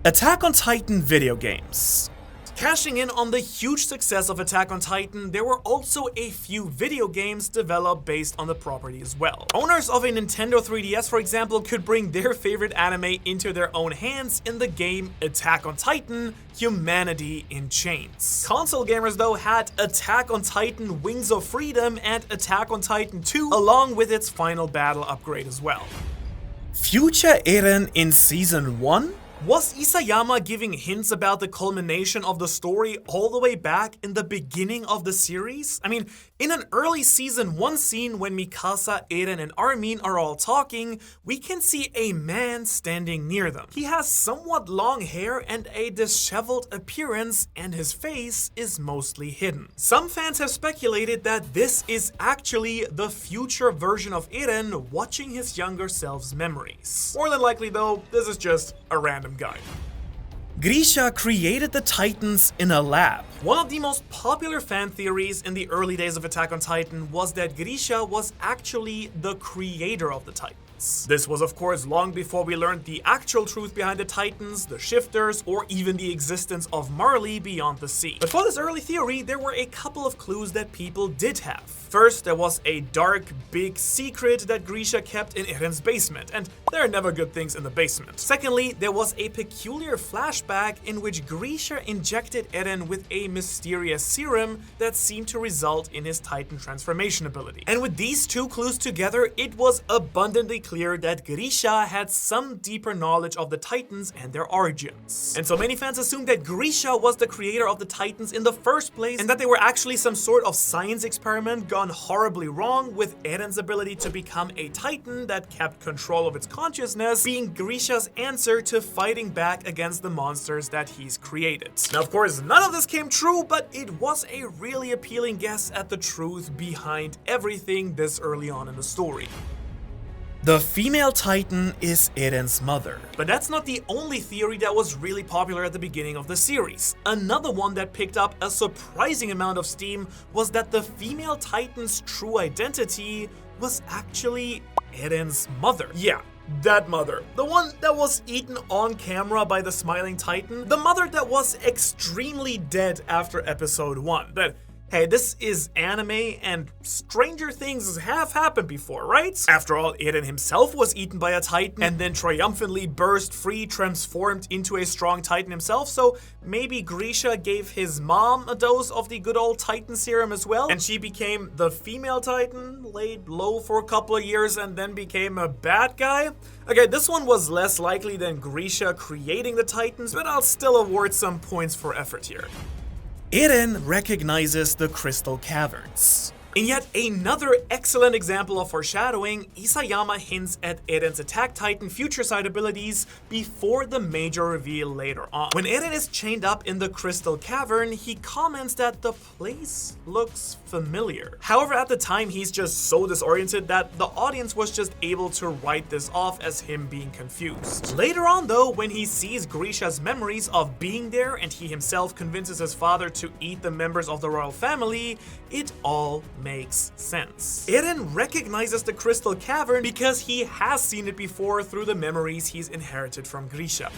Attack on Titan video games. Cashing in on the huge success of Attack on Titan, there were also a few video games developed based on the property as well. Owners of a Nintendo 3DS, for example, could bring their favorite anime into their own hands in the game Attack on Titan: Humanity in Chains. Console gamers, though, had Attack on Titan: Wings of Freedom and Attack on Titan 2, along with its final battle upgrade as well. Future Eren in Season 1? Was Isayama giving hints about the culmination of the story all the way back in the beginning of the series? I mean, in an early Season 1 scene when Mikasa, Eren, and Armin are all talking, we can see a man standing near them. He has somewhat long hair and a disheveled appearance, and his face is mostly hidden. Some fans have speculated that this is actually the future version of Eren watching his younger self's memories. More than likely, though, this is just a random guy. Grisha created the Titans in a lab. One of the most popular fan theories in the early days of Attack on Titan was that Grisha was actually the creator of the Titans. This was, of course, long before we learned the actual truth behind the Titans, the Shifters, or even the existence of Marley beyond the sea. But for this early theory, there were a couple of clues that people did have. First, there was a dark, big secret that Grisha kept in Eren's basement, and there are never good things in the basement. Secondly, there was a peculiar flashback in which Grisha injected Eren with a mysterious serum that seemed to result in his Titan transformation ability. And with these two clues together, it was abundantly clear that Grisha had some deeper knowledge of the Titans and their origins. And so many fans assumed that Grisha was the creator of the Titans in the first place, and that they were actually some sort of science experiment gone horribly wrong, with Eren's ability to become a Titan that kept control of its consciousness being Grisha's answer to fighting back against the monsters that he's created. Now, of course, none of this came true, but it was a really appealing guess at the truth behind everything this early on in the story. The female Titan is Eren's mother. But that's not the only theory that was really popular at the beginning of the series. Another one that picked up a surprising amount of steam was that the female Titan's true identity was actually Eren's mother. Yeah, that mother. The one that was eaten on camera by the Smiling Titan. The mother that was extremely dead after episode 1. But hey, this is anime, and stranger things have happened before, right? After all, Eren himself was eaten by a Titan and then triumphantly burst free, transformed into a strong Titan himself, so maybe Grisha gave his mom a dose of the good old Titan serum as well, and she became the female Titan, laid low for a couple of years, and then became a bad guy? Okay, this one was less likely than Grisha creating the Titans, but I'll still award some points for effort here. Eren recognizes the Crystal Caverns. In yet another excellent example of foreshadowing, Isayama hints at Eren's Attack Titan future sight abilities before the major reveal later on. When Eren is chained up in the Crystal Cavern, he comments that the place looks familiar. However, at the time, he's just so disoriented that the audience was just able to write this off as him being confused. Later on, though, when he sees Grisha's memories of being there and he himself convinces his father to eat the members of the royal family, it all makes sense. Eren recognizes the Crystal Cavern because he has seen it before through the memories he's inherited from Grisha.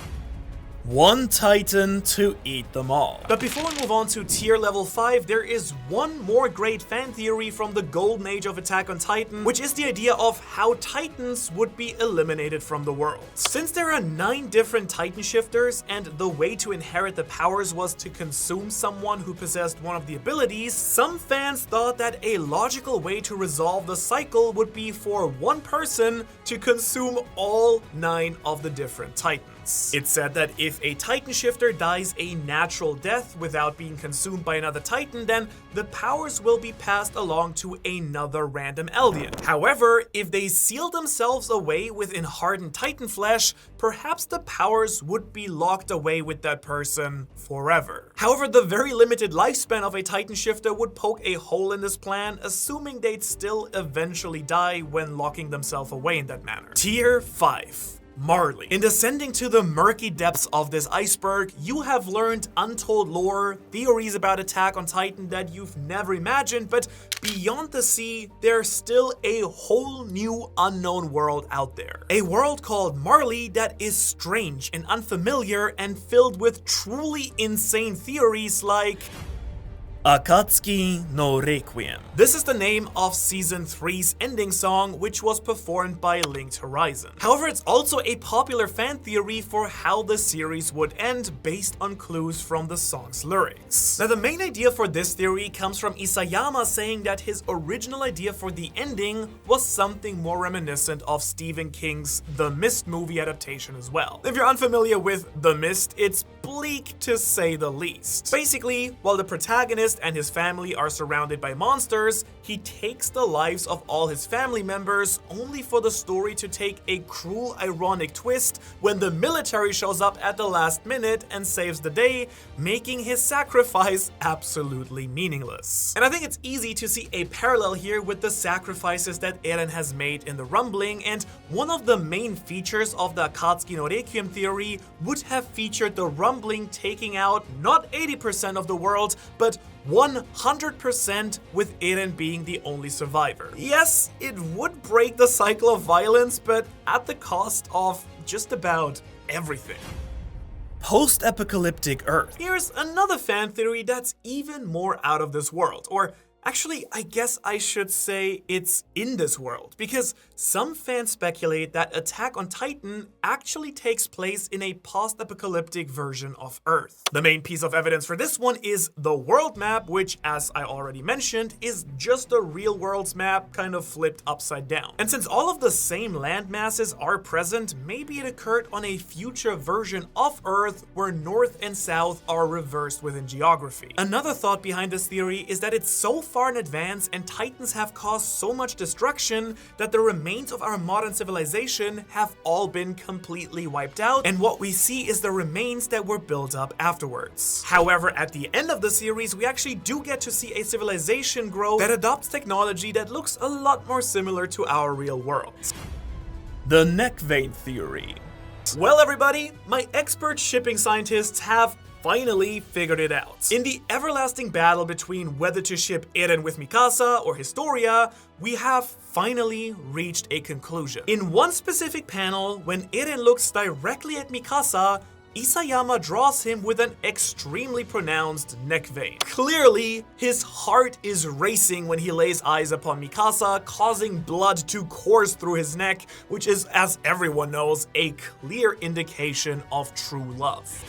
One Titan to eat them all. But before we move on to tier level 5, there is one more great fan theory from the golden age of Attack on Titan, which is the idea of how Titans would be eliminated from the world. Since there are 9 different Titan shifters, and the way to inherit the powers was to consume someone who possessed one of the abilities, some fans thought that a logical way to resolve the cycle would be for one person to consume all 9 of the different Titans. It's said that if a Titan shifter dies a natural death without being consumed by another Titan, then the powers will be passed along to another random Eldian. However, if they seal themselves away within hardened Titan flesh, perhaps the powers would be locked away with that person forever. However, the very limited lifespan of a Titan shifter would poke a hole in this plan, assuming they'd still eventually die when locking themselves away in that manner. Tier 5. Marley. In descending to the murky depths of this iceberg, you have learned untold lore, theories about Attack on Titan that you've never imagined, but beyond the sea, there's still a whole new unknown world out there. A world called Marley that is strange and unfamiliar and filled with truly insane theories like Akatsuki no Requiem. This is the name of Season 3's ending song, which was performed by Linked Horizon. However, it's also a popular fan theory for how the series would end based on clues from the song's lyrics. Now, the main idea for this theory comes from Isayama saying that his original idea for the ending was something more reminiscent of Stephen King's The Mist movie adaptation as well. If you're unfamiliar with The Mist, it's bleak to say the least. Basically, while the protagonist and his family are surrounded by monsters, he takes the lives of all his family members, only for the story to take a cruel, ironic twist when the military shows up at the last minute and saves the day, making his sacrifice absolutely meaningless. And I think it's easy to see a parallel here with the sacrifices that Eren has made in the Rumbling, and one of the main features of the Akatsuki no Requiem theory would have featured the Rumbling taking out not 80% of the world, but 100%, with Eren being the only survivor. Yes, it would break the cycle of violence, but at the cost of just about everything. Post-Apocalyptic Earth. Here's another fan theory that's even more out of this world, or actually, I guess I should say it's in this world, because some fans speculate that Attack on Titan actually takes place in a post-apocalyptic version of Earth. The main piece of evidence for this one is the world map, which, as I already mentioned, is just a real world's map kind of flipped upside down. And since all of the same land masses are present, maybe it occurred on a future version of Earth where North and South are reversed within geography. Another thought behind this theory is that it's so far in advance and Titans have caused so much destruction that the remains of our modern civilization have all been completely wiped out, and what we see is the remains that were built up afterwards. However, at the end of the series, we actually do get to see a civilization grow that adopts technology that looks a lot more similar to our real world. The neck vein theory. Well, everybody, my expert shipping scientists have finally figured it out. In the everlasting battle between whether to ship Eren with Mikasa or Historia, we have finally reached a conclusion. In one specific panel, when Eren looks directly at Mikasa, Isayama draws him with an extremely pronounced neck vein. Clearly, his heart is racing when he lays eyes upon Mikasa, causing blood to course through his neck, which is, as everyone knows, a clear indication of true love.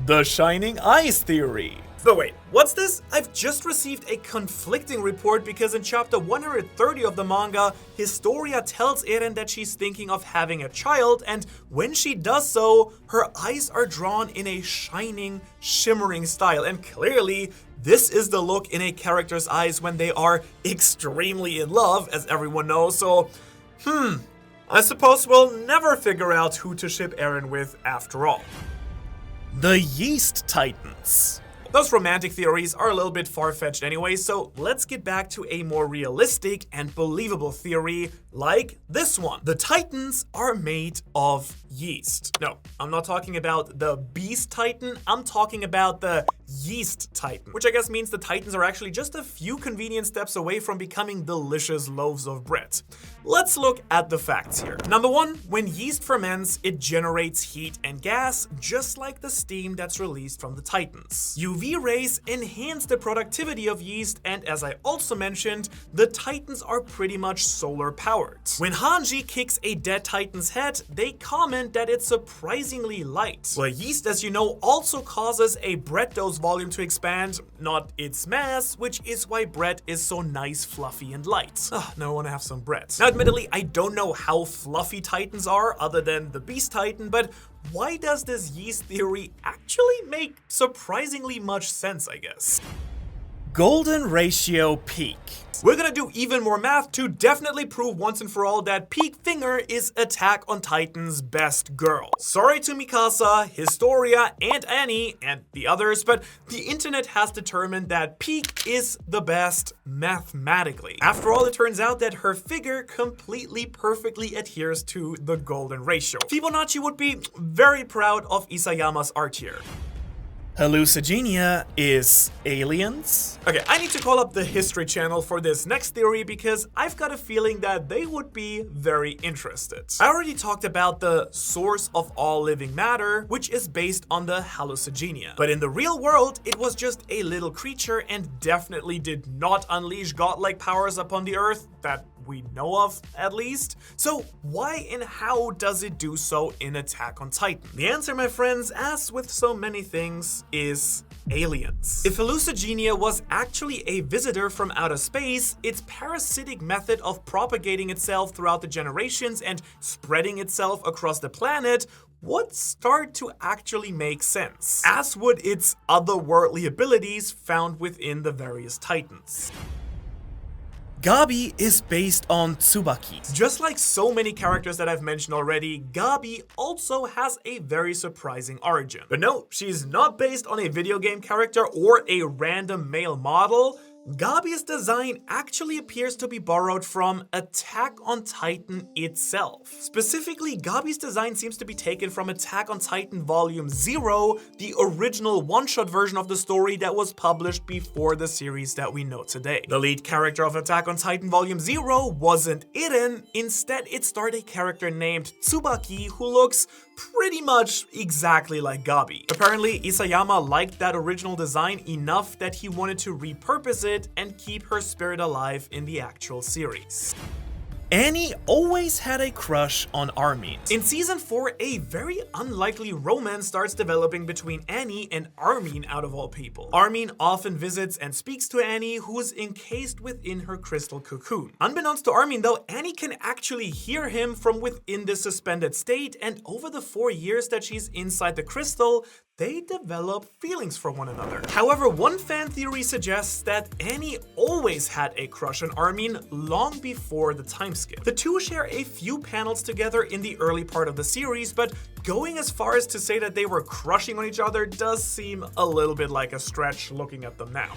The Shining Eyes theory. So wait, what's this? I've just received a conflicting report because in chapter 130 of the manga, Historia tells Eren that she's thinking of having a child, and when she does so, her eyes are drawn in a shining, shimmering style, and clearly, this is the look in a character's eyes when they are extremely in love, as everyone knows, so, I suppose we'll never figure out who to ship Eren with after all. The Yeast Titans. Those romantic theories are a little bit far-fetched anyway, so let's get back to a more realistic and believable theory like this one. The Titans are made of yeast. No, I'm not talking about the Beast Titan, I'm talking about the Yeast Titan, which I guess means the Titans are actually just a few convenient steps away from becoming delicious loaves of bread. Let's look at the facts here. Number 1, when yeast ferments, it generates heat and gas, just like the steam that's released from the Titans. UV rays enhance the productivity of yeast, and as I also mentioned, the Titans are pretty much solar powered. When Hange kicks a dead Titan's head, they comment that it's surprisingly light. Well, yeast, as you know, also causes a bread dough's volume to expand, not its mass, which is why bread is so nice, fluffy, and light. Now I want to have some bread. Now, admittedly, I don't know how fluffy Titans are other than the Beast Titan, but why does this yeast theory actually make surprisingly much sense, I guess? Golden ratio peak. We're gonna do even more math to definitely prove once and for all that Peak Finger is Attack on Titan's best girl. Sorry to Mikasa, Historia, and Annie, and the others, but the internet has determined that Peak is the best mathematically. After all, it turns out that her figure completely perfectly adheres to the golden ratio. Fibonacci would be very proud of Isayama's art here. Hallucigenia is aliens? Okay, I need to call up the History Channel for this next theory because I've got a feeling that they would be very interested. I already talked about the source of all living matter, which is based on the hallucigenia. But in the real world, it was just a little creature and definitely did not unleash godlike powers upon the earth, that we know of, at least. So why and how does it do so in Attack on Titan? The answer, my friends, as with so many things, is aliens. If hallucigenia was actually a visitor from outer space, its parasitic method of propagating itself throughout the generations and spreading itself across the planet would start to actually make sense, as would its otherworldly abilities found within the various Titans. Gabi is based on Tsubaki. Just like so many characters that I've mentioned already, Gabi also has a very surprising origin. But no, she's not based on a video game character or a random male model. Gabi's design actually appears to be borrowed from Attack on Titan itself. Specifically, Gabi's design seems to be taken from Attack on Titan Volume 0, the original one-shot version of the story that was published before the series that we know today. The lead character of Attack on Titan Volume 0 wasn't Eren, instead it starred a character named Tsubaki who looks pretty much exactly like Gabi. Apparently, Isayama liked that original design enough that he wanted to repurpose it and keep her spirit alive in the actual series. Annie always had a crush on Armin. In season 4, a very unlikely romance starts developing between Annie and Armin, out of all people. Armin often visits and speaks to Annie, who is encased within her crystal cocoon. Unbeknownst to Armin though, Annie can actually hear him from within this suspended state, and over the 4 years that she's inside the crystal, they develop feelings for one another. However, one fan theory suggests that Annie always had a crush on Armin long before the time skip. The two share a few panels together in the early part of the series, but going as far as to say that they were crushing on each other does seem a little bit like a stretch looking at them now.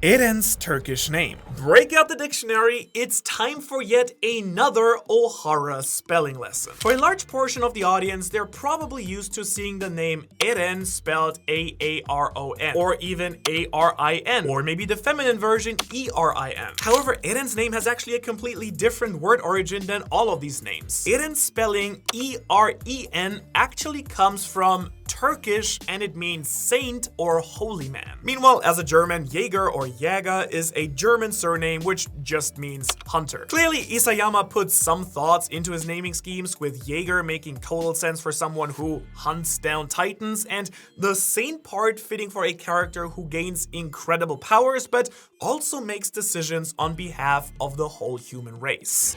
Eren's Turkish name. Break out the dictionary, it's time for yet another Ultrahard spelling lesson. For a large portion of the audience, they're probably used to seeing the name Eren spelled A-A-R-O-N, or even A-R-I-N, or maybe the feminine version E-R-I-N. However, Eren's name has actually a completely different word origin than all of these names. Eren's spelling E-R-E-N actually comes from Turkish, and it means saint or holy man. Meanwhile, as a German, Jäger or Jäger is a German surname which just means hunter. Clearly, Isayama put some thoughts into his naming schemes, with Jäger making total sense for someone who hunts down titans, and the saint part fitting for a character who gains incredible powers but also makes decisions on behalf of the whole human race.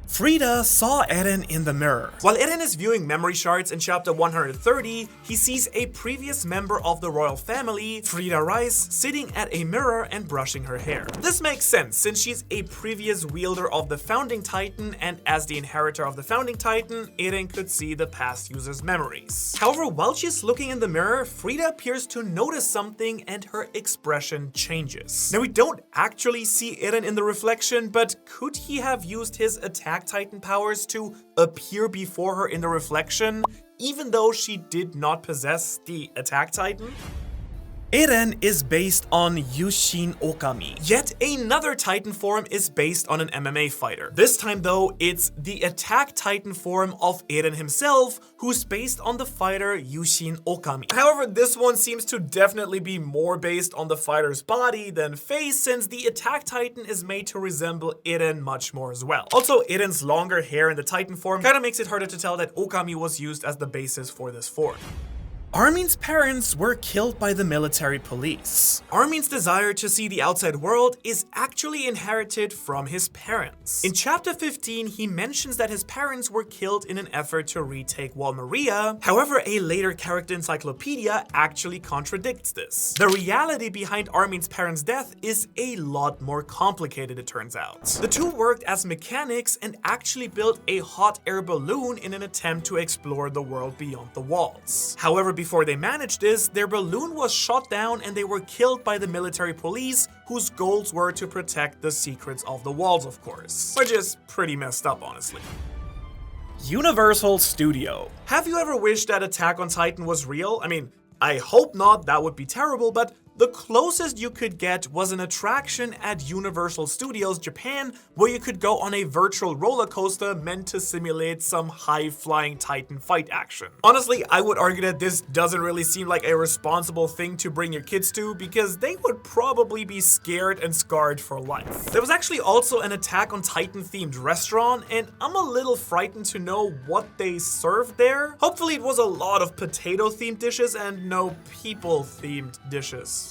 Frida saw Eren in the mirror. While Eren is viewing memory shards in chapter 130, he sees a previous member of the royal family, Frida Rice, sitting at a mirror and brushing her hair. This makes sense since she's a previous wielder of the Founding Titan, and as the inheritor of the Founding Titan, Eren could see the past user's memories. However, while she's looking in the mirror, Frida appears to notice something and her expression changes. Now, we don't actually see Eren in the reflection, but could he have used his Attack Titan powers to appear before her in the reflection, even though she did not possess the Attack Titan? Eren is based on Yushin Okami. Yet another Titan form is based on an MMA fighter. This time though, it's the Attack Titan form of Eren himself, who's based on the fighter Yushin Okami. However, this one seems to definitely be more based on the fighter's body than face, since the Attack Titan is made to resemble Eren much more as well. Also, Eren's longer hair in the Titan form kinda makes it harder to tell that Okami was used as the basis for this form. Armin's parents were killed by the military police. Armin's desire to see the outside world is actually inherited from his parents. In chapter 15, he mentions that his parents were killed in an effort to retake Wall Maria. However, a later character encyclopedia actually contradicts this. The reality behind Armin's parents' death is a lot more complicated, it turns out. The two worked as mechanics and actually built a hot air balloon in an attempt to explore the world beyond the walls. However, before they managed this, their balloon was shot down and they were killed by the military police, whose goals were to protect the secrets of the walls, of course. Which is pretty messed up, honestly. Universal Studio. Have you ever wished that Attack on Titan was real? I mean, I hope not, that would be terrible, but the closest you could get was an attraction at Universal Studios Japan, where you could go on a virtual roller coaster meant to simulate some high-flying Titan fight action. Honestly, I would argue that this doesn't really seem like a responsible thing to bring your kids to, because they would probably be scared and scarred for life. There was actually also an Attack on Titan themed restaurant, and I'm a little frightened to know what they served there. Hopefully it was a lot of potato themed dishes and no people themed dishes.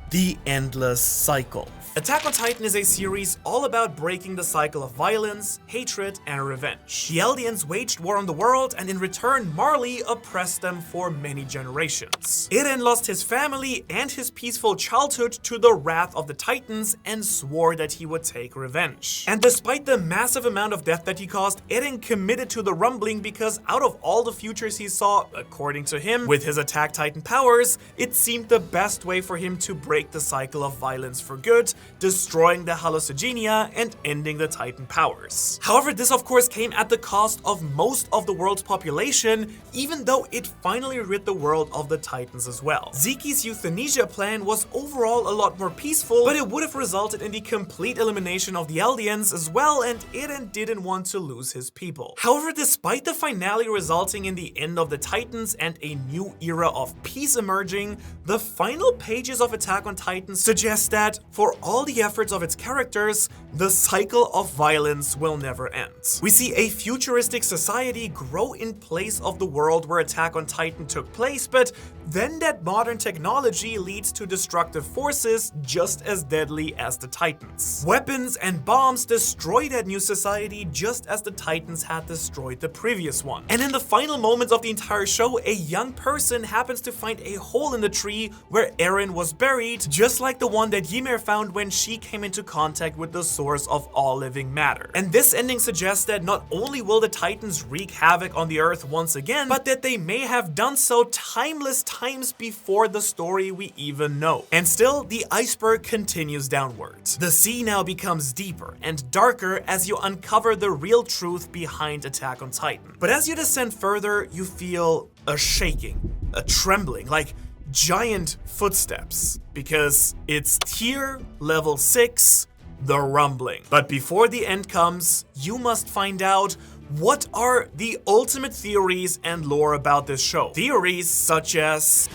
The Endless Cycle. Attack on Titan is a series all about breaking the cycle of violence, hatred, and revenge. The Eldians waged war on the world, and in return, Marley oppressed them for many generations. Eren lost his family and his peaceful childhood to the wrath of the Titans and swore that he would take revenge. And despite the massive amount of death that he caused, Eren committed to the rumbling because out of all the futures he saw, according to him, with his Attack Titan powers, it seemed the best way for him to break the cycle of violence for good, destroying the hallucigenia and ending the Titan powers. However, this of course came at the cost of most of the world's population, even though it finally rid the world of the Titans as well. Zeke's Euthanasia Plan was overall a lot more peaceful, but it would have resulted in the complete elimination of the Eldians as well, and Eren didn't want to lose his people. However, despite the finale resulting in the end of the Titans and a new era of peace emerging, the final pages of Attack on Titan suggest that, for all the efforts of its characters, the cycle of violence will never end. We see a futuristic society grow in place of the world where Attack on Titan took place, but then that modern technology leads to destructive forces just as deadly as the Titans. Weapons and bombs destroy that new society just as the Titans had destroyed the previous one. And in the final moments of the entire show, a young person happens to find a hole in the tree where Eren was buried, just like the one that Ymir found when she came into contact with the source of all living matter. And this ending suggests that not only will the Titans wreak havoc on the Earth once again, but that they may have done so timeless times before the story we even know. And still, the iceberg continues downwards. The sea now becomes deeper and darker as you uncover the real truth behind Attack on Titan. But as you descend further, you feel a shaking, a trembling, like giant footsteps, because it's tier level 6, the rumbling. But before the end comes, you must find out what are the ultimate theories and lore about this show. Theories such as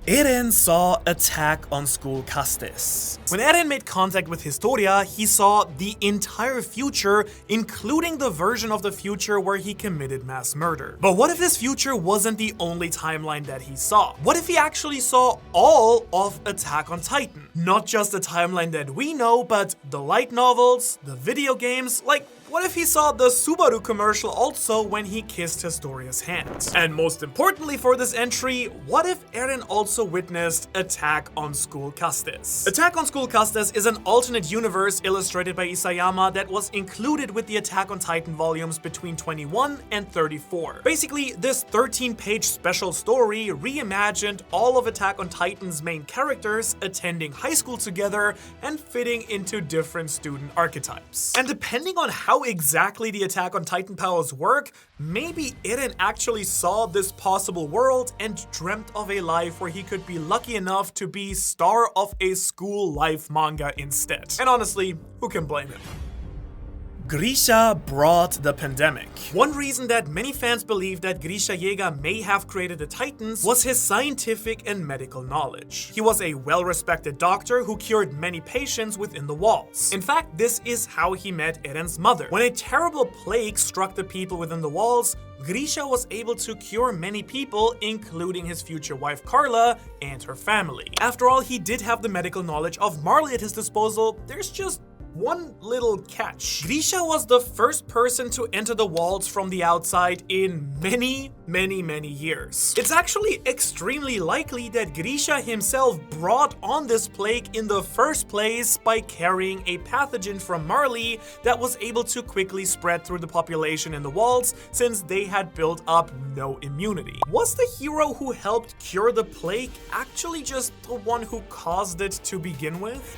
Eren saw Attack on School Castes. When Eren made contact with Historia, he saw the entire future, including the version of the future where he committed mass murder. But what if this future wasn't the only timeline that he saw? What if he actually saw all of Attack on Titan? Not just the timeline that we know, but the light novels, the video games, like what if he saw the Subaru commercial also when he kissed Historia's hand? And most importantly for this entry, what if Eren also witnessed Attack on School Castes? Attack on School Castes is an alternate universe illustrated by Isayama that was included with the Attack on Titan volumes between 21 and 34. Basically, this 13-page special story reimagined all of Attack on Titan's main characters attending high school together and fitting into different student archetypes. And depending on how how exactly the Attack on Titan powers work, maybe Eren actually saw this possible world and dreamt of a life where he could be lucky enough to be star of a school life manga instead. And honestly, who can blame him? Grisha brought the pandemic. One reason that many fans believe that Grisha Jäger may have created the Titans was his scientific and medical knowledge. He was a well-respected doctor who cured many patients within the walls. In fact, this is how he met Eren's mother. When a terrible plague struck the people within the walls, Grisha was able to cure many people, including his future wife Carla and her family. After all, he did have the medical knowledge of Marley at his disposal. There's just one little catch. Grisha was the first person to enter the walls from the outside in many years. It's actually extremely likely that Grisha himself brought on this plague in the first place by carrying a pathogen from Marley that was able to quickly spread through the population in the walls since they had built up no immunity. Was the hero who helped cure the plague actually just the one who caused it to begin with?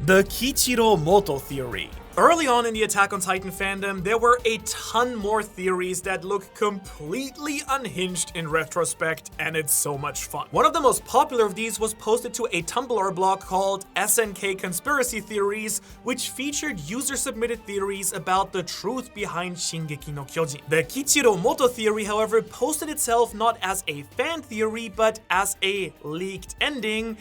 The Kichiro Moto theory. Early on in the Attack on Titan fandom, there were a ton more theories that look completely unhinged in retrospect, and it's so much fun. One of the most popular of these was posted to a Tumblr blog called SNK Conspiracy Theories, which featured user-submitted theories about the truth behind Shingeki no Kyojin. The Kichiro Moto theory, however, posted itself not as a fan theory, but as a leaked ending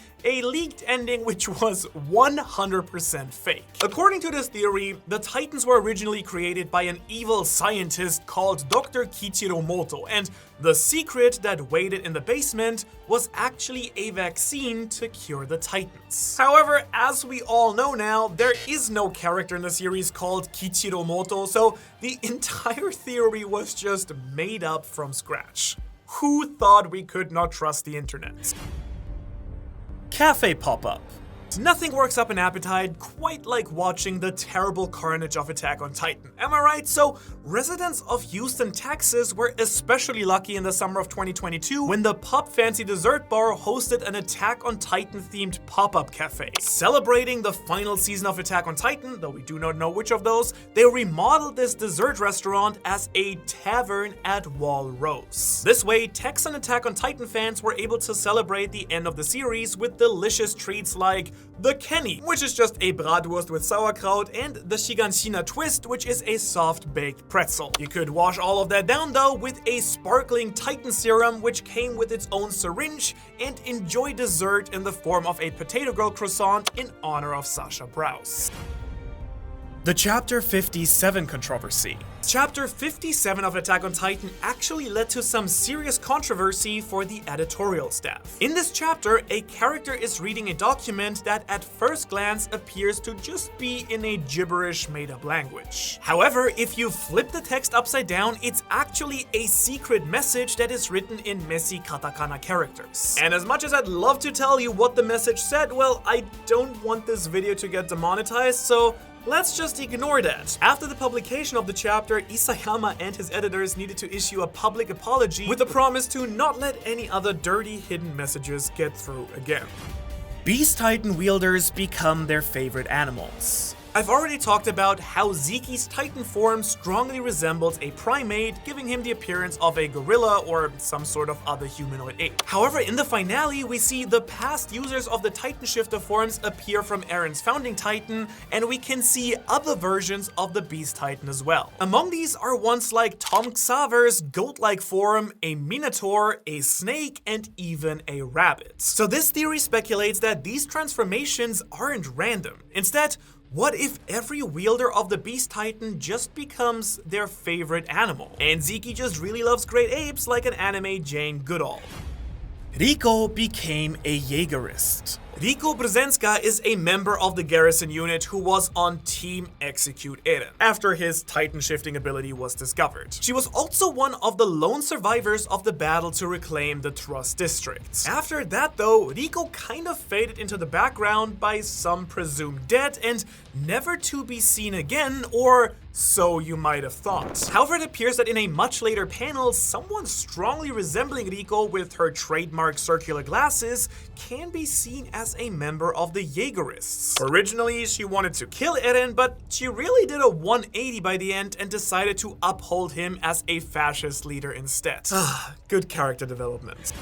which was 100% fake. According to this theory, the Titans were originally created by an evil scientist called Dr. Kichiro Moto, and the secret that waited in the basement was actually a vaccine to cure the Titans. However, as we all know now, there is no character in the series called Kichiro Moto, so the entire theory was just made up from scratch. Who thought we could not trust the internet? Cafe pop-up. Nothing works up an appetite quite like watching the terrible carnage of Attack on Titan, am I right? So, residents of Houston, Texas were especially lucky in the summer of 2022 when the Pop Fancy Dessert Bar hosted an Attack on Titan themed pop-up cafe. Celebrating the final season of Attack on Titan, though we do not know which of those, they remodeled this dessert restaurant as a tavern at Wall Rose. This way, Texan Attack on Titan fans were able to celebrate the end of the series with delicious treats like the Kenny, which is just a bratwurst with sauerkraut, and the Shiganshina twist, which is a soft-baked pretzel. You could wash all of that down though with a sparkling Titan serum, which came with its own syringe, and enjoy dessert in the form of a potato girl croissant in honor of Sasha Browse. The Chapter 57 controversy. Chapter 57 of Attack on Titan actually led to some serious controversy for the editorial staff. In this chapter, a character is reading a document that at first glance appears to just be in a gibberish made-up language. However, if you flip the text upside down, it's actually a secret message that is written in messy katakana characters. And as much as I'd love to tell you what the message said, well, I don't want this video to get demonetized, so let's just ignore that. After the publication of the chapter, Isayama and his editors needed to issue a public apology with a promise to not let any other dirty hidden messages get through again. Beast Titan wielders become their favorite animals. I've already talked about how Zeke's Titan form strongly resembles a primate, giving him the appearance of a gorilla or some sort of other humanoid ape. However, in the finale, we see the past users of the Titan shifter forms appear from Eren's founding Titan, and we can see other versions of the Beast Titan as well. Among these are ones like Tom Xaver's goat-like form, a minotaur, a snake, and even a rabbit. So this theory speculates that these transformations aren't random. Instead, what if every wielder of the Beast Titan just becomes their favorite animal? And Zeke just really loves great apes like an anime Jane Goodall. Riko became a Jaegerist. Riko Brzezinska is a member of the garrison unit who was on Team Execute Eren after his Titan shifting ability was discovered. She was also one of the lone survivors of the battle to reclaim the Trust District. After that though, Riko kind of faded into the background by some presumed dead and never to be seen again, or so you might have thought. However, it appears that in a much later panel, someone strongly resembling Riko with her trademark circular glasses can be seen as as a member of the Jägerists. Originally, she wanted to kill Eren, but she really did a 180 by the end and decided to uphold him as a fascist leader instead. Good character development.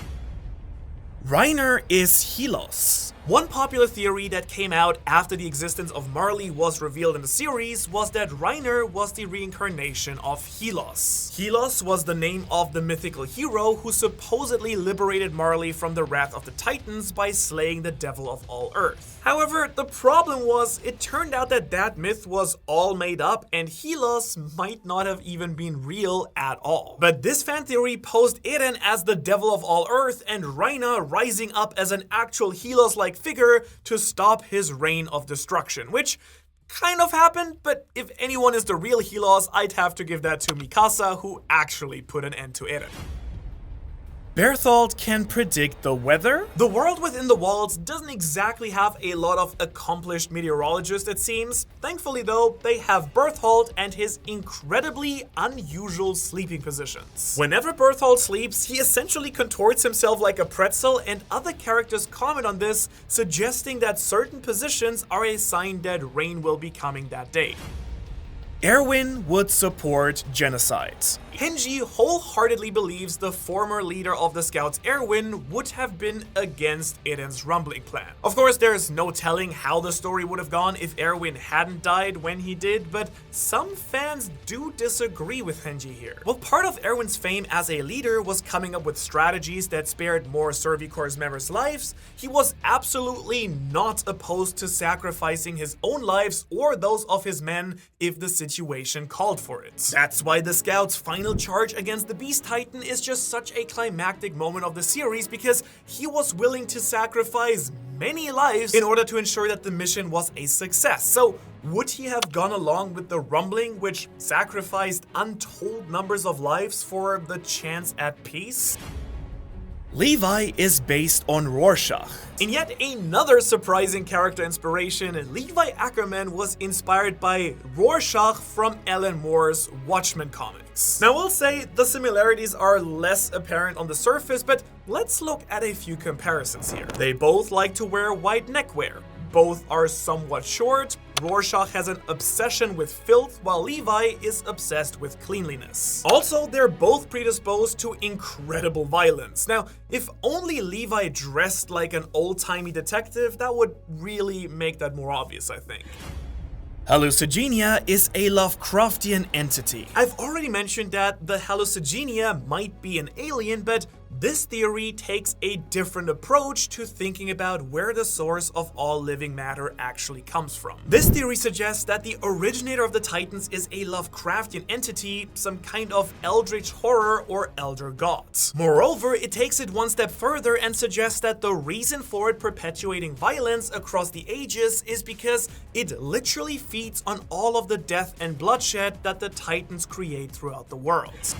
Reiner is Helos. One popular theory that came out after the existence of Marley was revealed in the series was that Reiner was the reincarnation of Helos. Helos was the name of the mythical hero who supposedly liberated Marley from the wrath of the Titans by slaying the devil of all Earth. However, the problem was, it turned out that that myth was all made up and Helos might not have even been real at all. But this fan theory posed Eren as the devil of all Earth and Reiner rising up as an actual Helos-like figure to stop his reign of destruction, which kind of happened, but if anyone is the real Helos, I'd have to give that to Mikasa, who actually put an end to Eren. Bertholdt can predict the weather. The world within the walls doesn't exactly have a lot of accomplished meteorologists, it seems. Thankfully though, they have Bertholdt and his incredibly unusual sleeping positions. Whenever Bertholdt sleeps, he essentially contorts himself like a pretzel, and other characters comment on this, suggesting that certain positions are a sign that rain will be coming that day. Erwin would support genocide. Hange wholeheartedly believes the former leader of the Scouts, Erwin, would have been against Eren's rumbling plan. Of course, there's no telling how the story would have gone if Erwin hadn't died when he did, but some fans do disagree with Hange here. While part of Erwin's fame as a leader was coming up with strategies that spared more Survey Corps members' lives, he was absolutely not opposed to sacrificing his own lives or those of his men if the situation called for it. That's why the Scouts' final charge against the Beast Titan is just such a climactic moment of the series, because he was willing to sacrifice many lives in order to ensure that the mission was a success. So would he have gone along with the rumbling, which sacrificed untold numbers of lives for the chance at peace? Levi is based on Rorschach. In yet another surprising character inspiration, Levi Ackerman was inspired by Rorschach from Alan Moore's Watchmen comics. Now, we'll say the similarities are less apparent on the surface, but let's look at a few comparisons here. They both like to wear white neckwear. Both are somewhat short. Rorschach has an obsession with filth, while Levi is obsessed with cleanliness. Also, they're both predisposed to incredible violence. Now, if only Levi dressed like an old-timey detective, that would really make that more obvious, I think. Hallucigenia is a Lovecraftian entity. I've already mentioned that the Hallucigenia might be an alien, but this theory takes a different approach to thinking about where the source of all living matter actually comes from. This theory suggests that the originator of the Titans is a Lovecraftian entity, some kind of eldritch horror or elder gods. Moreover, it takes it one step further and suggests that the reason for it perpetuating violence across the ages is because it literally feeds on all of the death and bloodshed that the Titans create throughout the world.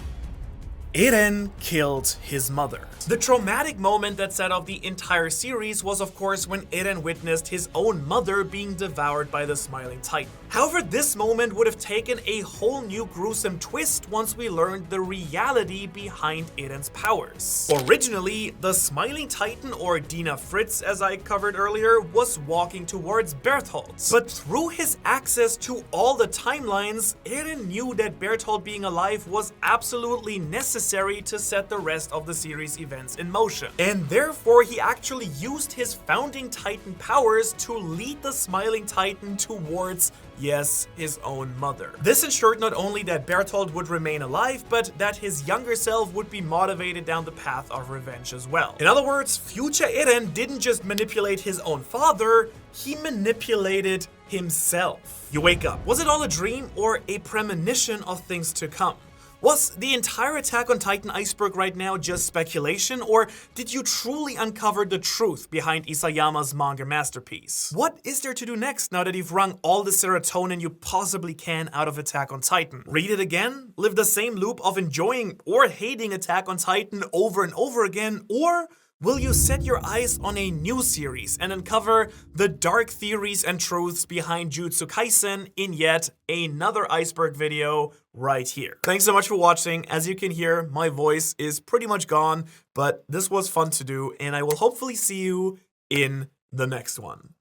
Eren killed his mother. The traumatic moment that set off the entire series was, of course, when Eren witnessed his own mother being devoured by the Smiling Titan. However, this moment would have taken a whole new gruesome twist once we learned the reality behind Eren's powers. Originally, the Smiling Titan, or Dina Fritz as I covered earlier, was walking towards Bertholdt. But through his access to all the timelines, Eren knew that Bertholdt being alive was absolutely necessary to set the rest of the series events in motion. And therefore, he actually used his founding Titan powers to lead the Smiling Titan towards, yes, his own mother. This ensured not only that Bertholdt would remain alive, but that his younger self would be motivated down the path of revenge as well. In other words, future Eren didn't just manipulate his own father, he manipulated himself. You wake up. Was it all a dream or a premonition of things to come? Was the entire Attack on Titan iceberg right now just speculation, or did you truly uncover the truth behind Isayama's manga masterpiece? What is there to do next now that you've wrung all the serotonin you possibly can out of Attack on Titan? Read it again? Live the same loop of enjoying or hating Attack on Titan over and over again? Or will you set your eyes on a new series and uncover the dark theories and truths behind Jujutsu Kaisen in yet another iceberg video right here? Thanks so much for watching. As you can hear, my voice is pretty much gone, but this was fun to do, and I will hopefully see you in the next one.